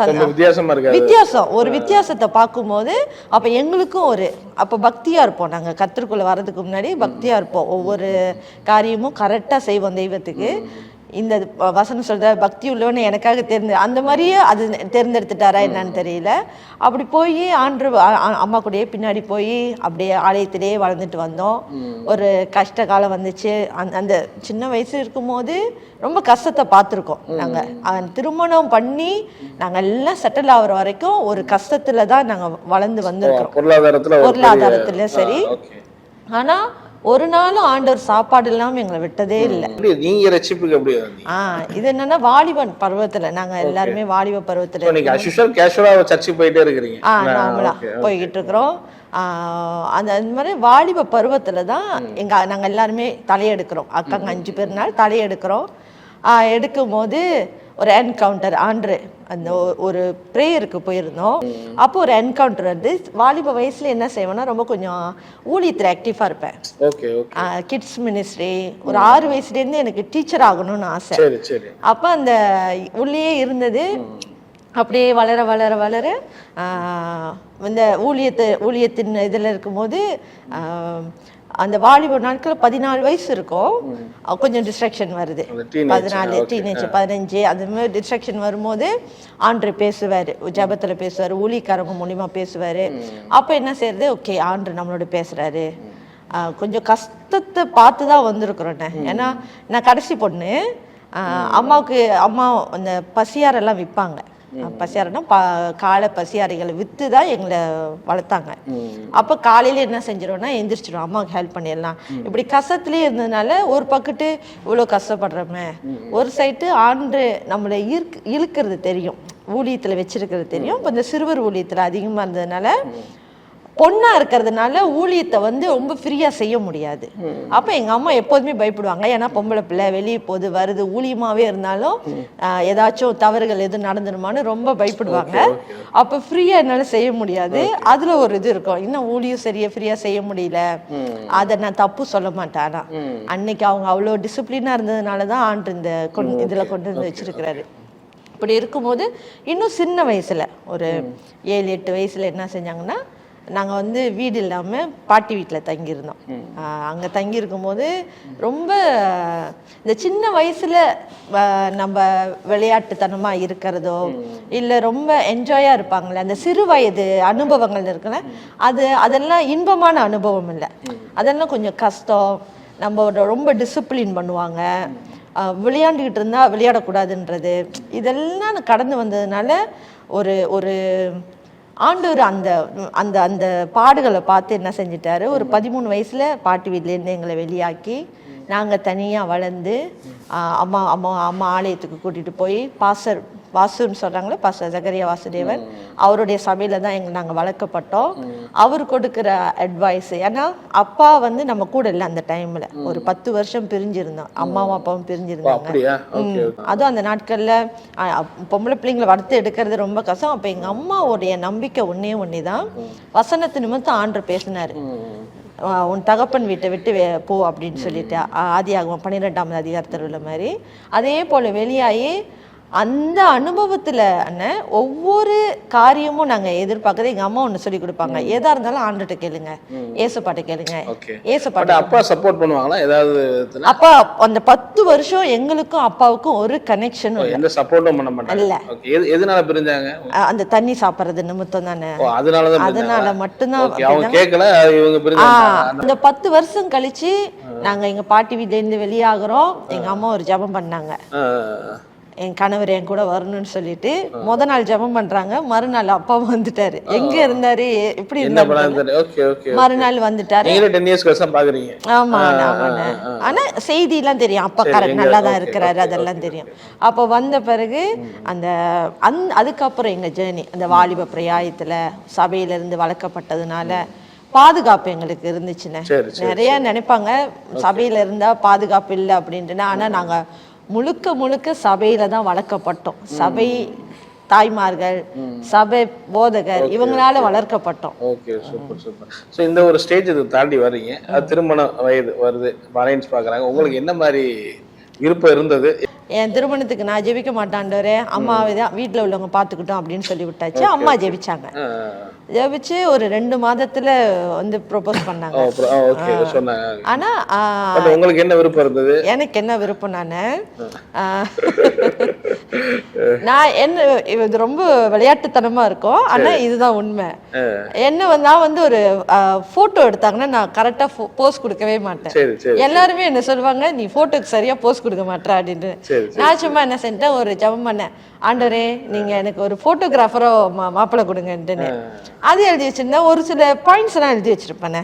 வித்தியாசம், ஒரு வித்தியாசத்தை பார்க்கும்போது அப்ப எங்களுக்கும் ஒரு அப்ப பக்தியா இருப்போம். நாங்க கர்த்தருக்குள்ள வர்றதுக்கு முன்னாடி பக்தியா இருப்போம். ஒவ்வொரு காரியமும் கரெக்டா செய்வோம் தெய்வத்துக்கு. இந்த வசனம் சொல்ற பக்தி உள்ளவன்னு எனக்காக அந்த மாதிரியே அது தேர்ந்தெடுத்துட்டாரா என்னன்னு தெரியல. அப்படி போய் அம்மா கூடயே பின்னாடி போய் அப்படியே ஆலயத்திலேயே வளர்ந்துட்டு வந்தோம். ஒரு கஷ்ட காலம் வந்துச்சு. அந்த சின்ன வயசு இருக்கும்போது ரொம்ப கஷ்டத்தை பார்த்துருக்கோம். நாங்க திருமணம் பண்ணி நாங்க எல்லாம் செட்டில் ஆகுற வரைக்கும் ஒரு கஷ்டத்துல தான் நாங்க வளர்ந்து வந்திருக்கோம், பொருளாதாரத்துல சரி. ஆனா ஒரு நாளும் ஆண்டவர் சாப்பாடு இல்லாம எங்களை விட்டதே இல்லை. நீங்க ரட்சிப்புக்கு எப்படி? இது என்னன்னா வாலிபன் பருவத்துல, நாங்க எல்லாருமே வாலிப பருவத்துல போயிட்டே இருக்கிறீங்க. நாங்களா போய்கிட்டு இருக்கிறோம். அந்த மாதிரி வாலிப பருவத்துல தான் நாங்க எல்லாருமே தலையெடுக்கிறோம். அக்காங்க 5 பேர்னால தலையெடுக்கிறோம். எடுக்கும் போது ஒரு என்கவுண்டர், அந்த ஒரு ப்ரேயருக்கு போயிருந்தோம். அப்போ ஒரு என்கவுண்டர் வந்து, வாலிப வயசுல என்ன செய்வேன்னா ரொம்ப கொஞ்சம் ஊழியத்தில் ஆக்டிவா இருப்பேன். கிட்ஸ் மினிஸ்ட்ரி ஒரு 6 வயசுலேருந்து எனக்கு டீச்சர் ஆகணும்னு ஆசை. அப்போ அந்த உள்ளே இருந்தது. அப்படியே வளர வளர வளர இந்த ஊழியத்தின் இதில் இருக்கும்போது அந்த வாலிப நாட்கள் 14 வயசு இருக்கும். கொஞ்சம் டிஸ்ட்ராக்ஷன் வருது. 14 டீனேஜ் 15 அந்த மாதிரி டிஸ்ட்ராக்ஷன் வரும்போது ஆண்டர் பேசுவார், ஜபத்தில் பேசுவார், ஊழியக்காரங்க மூலியமா பேசுவார். அப்போ என்ன செய்யறது, ஓகே ஆண்டர் நம்மளோட பேசுறாரு. கொஞ்சம் கஷ்டத்தை பார்த்து தான் வந்திருக்கிறோன்னே. ஏன்னா நான் கடைசி பொண்ணு. அம்மா அந்த பசியாரெல்லாம் விற்பாங்க. பசியாரன்னா காலை பசியாரிகளை விற்று தான் எங்களை வளர்த்தாங்க. அப்போ காலையில் என்ன செஞ்சிடுவோம்னா எந்திரிச்சிடுவோம், அம்மாவுக்கு ஹெல்ப் பண்ணிடலாம். இப்படி கஷ்டத்துலேயே இருந்ததுனால ஒரு பக்கத்து இவ்வளோ கஷ்டப்படுறோமே, ஒரு சைட்டு ஆண்டு நம்மளை இழுக்கிறது தெரியும், ஊழியத்தில் வச்சிருக்கிறது தெரியும். இப்போ இந்த சிறுவர் ஊழியத்தில் அதிகமாக இருந்ததுனால, பொண்ணா இருக்கிறதுனால ஊழியத்தை வந்து ரொம்ப ஃப்ரீயா செய்ய முடியாது. அப்ப எங்க அம்மா எப்போதுமே பயப்படுவாங்க. ஏன்னா பொம்பளை பிள்ளை வெளியே போகுது வருது, ஊழியமாவே இருந்தாலும் ஏதாச்சும் தவறுகள் எதுவும் நடந்துருமான்னு ரொம்ப பயப்படுவாங்க. அப்ப ஃப்ரீயா என்னால செய்ய முடியாது. அதுல ஒரு இது இருக்கும், இன்னும் ஊழியம் சரியா ஃப்ரீயா செய்ய முடியல. அதை நான் தப்பு சொல்ல மாட்டேன். ஆனா அன்னைக்கு அவங்க அவ்வளோ டிசிப்ளினா இருந்ததுனாலதான் ஆண்டு இந்த இதுல கொண்டு வந்து வச்சிருக்கிறாரு. இப்படி இருக்கும்போது இன்னும் சின்ன வயசுல ஒரு 7-8 வயசுல என்ன செஞ்சாங்கன்னா, நாங்கள் வந்து வீடு இல்லாமல் பாட்டி வீட்டில் தங்கியிருந்தோம். அங்கே தங்கியிருக்கும் போது ரொம்ப இந்த சின்ன வயசில் நம்ம விளையாட்டுத்தனமாக இருக்கிறதோ இல்லை ரொம்ப என்ஜாயாக இருப்பாங்களே அந்த சிறு வயது அனுபவங்கள் இருக்குல்ல, அதெல்லாம் இன்பமான அனுபவம் இல்லை, அதெல்லாம் கொஞ்சம் கஷ்டம். நம்ம ரொம்ப டிசிப்ளின் பண்ணுவாங்க, விளையாண்டுக்கிட்டு இருந்தால் விளையாடக்கூடாதுன்றது, இதெல்லாம் கடந்து வந்ததுனால ஒரு ஆண்டவர் அந்த அந்த அந்த பாடுகளை பார்த்து என்ன செஞ்சிட்டாரு, ஒரு 13 வயசில் பாட்டி வீட்டிலேருந்து எங்களை வெளியாக்கி நாங்கள் தனியாக வளர்ந்து அம்மா அம்மா அம்மா ஆலயத்துக்கு கூட்டிகிட்டு போய் வாசுன்னு சொல்கிறாங்களே, பாஸ்டர் ஜகரியா வாசுதேவன், அவருடைய சபையில் தான் நாங்கள் வளர்க்கப்பட்டோம். அவர் கொடுக்குற அட்வைஸ், ஏன்னா அப்பா வந்து நம்ம கூட இல்லை அந்த டைமில், ஒரு 10 வருஷம் பிரிஞ்சிருந்தோம், அம்மாவும் அப்பாவும் பிரிஞ்சிருந்தாங்க. அதுவும் அந்த நாட்களில் பொம்பளை பிள்ளைங்களை வளர்த்து எடுக்கிறது ரொம்ப கஷ்டம். அப்போ எங்கள் அம்மாவுடைய நம்பிக்கை ஒன்றே தான், வசனத்து நிமித்தம் ஆண்டவர் பேசினார், உன் தகப்பன் வீட்டை விட்டு போ அப்படின்னு சொல்லிட்டு, ஆதியாகமம் 12ஆம் அதிகாரத்தில் உள்ள மாதிரி. அதே போல் வெளியாகி அந்த அனுபவத்தில் ஒவ்வொரு காரியமும் நாங்கள் எதிர்பார்க்கறது, எங்கள் அம்மா ஒன்று சொல்லி கொடுப்பாங்க, எதா இருந்தாலும் ஆண்டுகிட்ட கேளுங்க, ஏசப்பாட்ட கேளுங்க, ஏசப்பாட்ட. அப்பா சப்போர்ட் பண்ணுவாங்களா ஏதாவது? அப்பா அந்த 10 வருஷம் எங்களுக்கும் அப்பாவுக்கும் ஒரு கனெக்ஷன், எந்த சப்போர்ட்டும் பண்ண மாட்டாங்க. எதனால பிரிஞ்சாங்க? அந்த தண்ணி சாப்பிட்றது நிமித்தம் தானே, அதனால மட்டும்தான். அந்த 10 வருஷம் கழிச்சு நாங்கள் எங்கள் பாட்டி வீட்டிலேருந்து வெளியாகிறோம். எங்கள் அம்மா ஒரு ஜெபம் பண்ணாங்க, என் கணவர் என் கூட வரணும்னு சொல்லிட்டு. முத நாள் ஜெபம் பண்றாங்க, மறுநாள் அப்பா வந்துட்டாரு. எங்க இருந்தாரு, எப்படி இருந்தாரு, மறுநாள் வந்துட்டாரு. ஆமா ஆமாண்ணே, ஆனா செய்தி எல்லாம் தெரியும், அப்பா கரெக்ட் நல்லா தான் இருக்கிறாரு, அதெல்லாம் தெரியும். அப்போ வந்த பிறகு அதுக்கப்புறம் எங்க ஜேர்னி அந்த வாலிப பிரயாயத்துல சபையில இருந்து வளர்க்கப்பட்டதுனால பாதுகாப்பு எங்களுக்கு இருந்துச்சுன்னு. நிறைய நினைப்பாங்க சபையில இருந்தா பாதுகாப்பு இல்லை அப்படின்ட்டு, ஆனா நாங்க முழுக்க சபையில தான் வளர்க்கப்பட்டோம். சபை தாய்மார்கள், சபை போதகர், இவங்களால வளர்க்கப்பட்டோம். Okay, super super. ஸோ இந்த ஒரு ஸ்டேஜ் இது தாண்டி வர்றீங்க, அது திருமண வயது வருது, அலைன்ஸ் பார்க்குறாங்க, உங்களுக்கு என்ன மாதிரி விருப்பம் இருந்தது? என் திருமணத்துக்கு நான் ஜெபிக்க மாட்டாண்டவரே, அம்மாவை தான் வீட்டில் உள்ளவங்க பார்த்துக்கிட்டோம் அப்படின்னு சொல்லி விட்டாச்சு. அம்மா ஜெபிச்சாங்க, ஜெபிச்சு ஒரு 2 மாதத்துல வந்து ப்ரொபோஸ் பண்ணாங்க. ஆனா உங்களுக்கு என்ன விருப்பம் இருந்தது? எனக்கு என்ன விருப்பம், நான் என்ன இது ரொம்ப விளையாட்டுத்தனமா இருக்கும், ஆனா இதுதான் உண்மை. நான் வந்து ஒரு போட்டோ எடுத்தாங்கன்னா நான் கரெக்டா போஸ் கொடுக்கவே மாட்டேன். எல்லாருமே என்ன சொல்லுவாங்க, நீ போட்டோக்கு சரியா போஸ் கொடுக்க மாட்டேற அப்படின்னு. நான் சும்மா என்ன செஞ்சேன், ஒரு ஜெபம் பண்ணேன், ஆண்டவரே நீங்க எனக்கு ஒரு போட்டோகிராஃபரோ மாப்பிள்ளை கொடுங்கன்ட்டுன்னு. அது எழுதி வச்சிருந்தேன், ஒரு சில பாயிண்ட்ஸ் எல்லாம் எழுதி வச்சிருப்பேன்.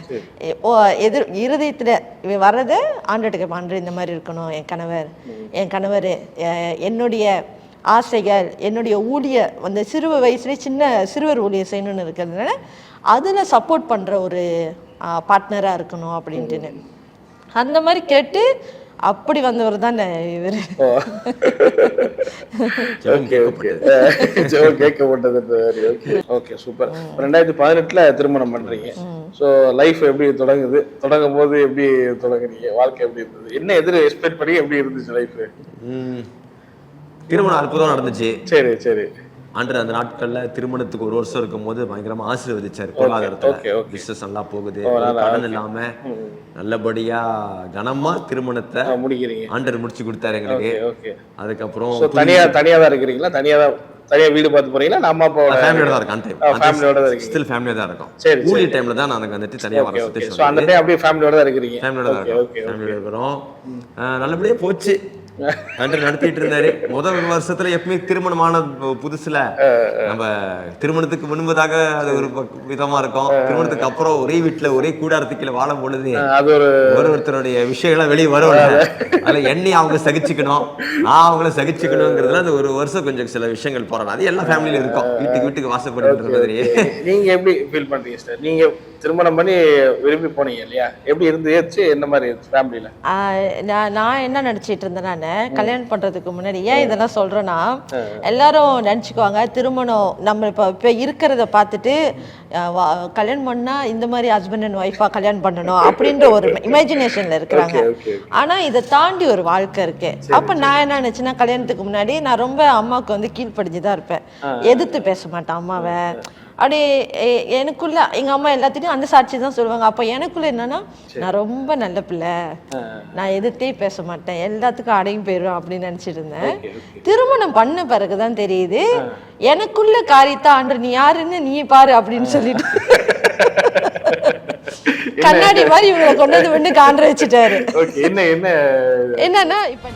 இருதயத்துல வர்றதை ஆண்டவர்கிட்ட, ஆண்டவர் இந்த மாதிரி இருக்கணும், என் கணவர் என்னுடைய ஆசைகள், என்னுடைய ஊழிய வந்து சிறு வயசுலேயே சிறுவர் ஊழியர் செய்யணும்னு இருக்கிறதுனால அதில் சப்போர்ட் பண்ணுற ஒரு பார்ட்னராக இருக்கணும் அப்படின்ட்டுன்னு அந்த மாதிரி கேட்டு அப்படி வந்தவர் தான் இவர். Okay, super. 2018 திருமணம் பண்றீங்க. ஸோ லைஃப் எப்படி தொடங்கும் போது எப்படி தொடங்குறீங்க, வாழ்க்கை எப்படி இருந்தது, என்ன எக்ஸ்பெக்ட் பண்ணி எப்படி இருந்துச்சு லைஃப்? திருமணம் அற்புதம் நடந்துச்சு. சரி சரி. அன்று அந்த நாட்கள்ல திருமணத்துக்கு 1 வருஷம் இருக்கும் போது பயங்கரமா ஆசீர்வதிச்சாரு. பொருளாதாரத்துல பிசினஸ் நல்லா போகுது, கடன் இல்லாம நல்லபடியா கனமா திருமணத்தை ஆண்டர் முடிச்சு கொடுத்தாரு எங்களுக்கு. அதுக்கப்புறம் தனியா தான் இருக்கிறீங்களா? தனியா வீடு பார்த்து போறீங்களா? நம்ம ஃபேமிலியோட தான் இருக்கோம். ஸ்டில் ஃபேமிலியோட தான் இருக்கோம். ஊழிய டைம்ல தான் நான் வந்துட்டு தனியா வர சுத்தி. சோ அந்த டைம் அப்படியே ஃபேமிலியோட தான் இருக்கீங்க? ஃபேமிலியோட தான் இருக்கோம். ஃபேமிலியோட இருக்கிறோம். நல்லபடியா போச்சு. நடத்திட்டு இருந்தாரு. முதல் வருஷத்துல எப்பவுமே திருமணமான புதுசுல நம்ம திருமணத்துக்கு முன்பதாக அது ஒரு விதமா இருக்கும். திருமணத்துக்கு அப்புறம் ஒரே வீட்டுல ஒரே கூடாரத்துக்குள்ள வாழும் பொழுது ஒருத்தருடைய விஷயங்கள்லாம் வெளியே வரும். அதுல என்னை அவங்க சகிச்சுக்கணும், நான் அவங்கள சகிச்சுக்கணுங்கிறதுல அந்த 1 வருஷம் கொஞ்சம் சில விஷயங்கள் போறோம். அது எல்லா ஃபேமிலியில இருக்கும். வீட்டுக்கு வாசப்படுற மாதிரி. நீங்க எப்படி ஃபீல் பண்றீங்க சார்? நீங்க திருமணம் பண்ணி விரும்பி போனீங்க இல்லையா? எப்படி இருந்துச்சு, என்ன மாதிரி ஃபேமிலியில? நான் என்ன நினைச்சிட்டு இருந்தேன், கல்யாணம் பண்றதுக்கு முன்னாடி ஏன் இதெல்லாம் சொல்றேன்னா, எல்லாரும் நினைச்சுக்குவாங்க திருமணம் நம்ம இப்ப இருக்கிறத பார்த்துட்டு கல்யாணம் பண்ணா இந்த மாதிரி ஹஸ்பண்ட் அண்ட் ஒய்ஃபா கல்யாணம் பண்ணணும் அப்படின்ற ஒரு இமேஜினேஷன்ல இருக்கிறாங்க. ஆனா இதை தாண்டி ஒரு வாழ்க்கை இருக்கு. அப்ப நான் என்ன நினைச்சேன்னா, கல்யாணத்துக்கு முன்னாடி நான் ரொம்ப அம்மாவுக்கு வந்து கீழ்ப்படிஞ்சுதான் இருப்பேன், எதிர்த்து பேச மாட்டேன் அம்மாவை. அப்படியே எனக்குள்ள எங்க அம்மா எல்லாத்தையும் அந்த சாட்சி தான் சொல்லுவாங்க. அப்ப எனக்குள்ள என்னன்னா நான் ரொம்ப நல்ல பிள்ளை, நான் எதிர்த்தே பேச மாட்டேன், எல்லாத்துக்கும் அடையும் போயிடும் அப்படின்னு நினைச்சிட்டு இருந்தேன். திருமணம் பண்ண பிறகுதான் தெரியுது எனக்குள்ள காரியத்தை ஆண்டு நீ யாருன்னு நீ பாரு அப்படின்னு சொல்லிட்டு கண்ணாடி மாதிரி இவங்களை கொண்டு வந்து காண்ற வச்சுட்டாரு. என்னன்னா இப்ப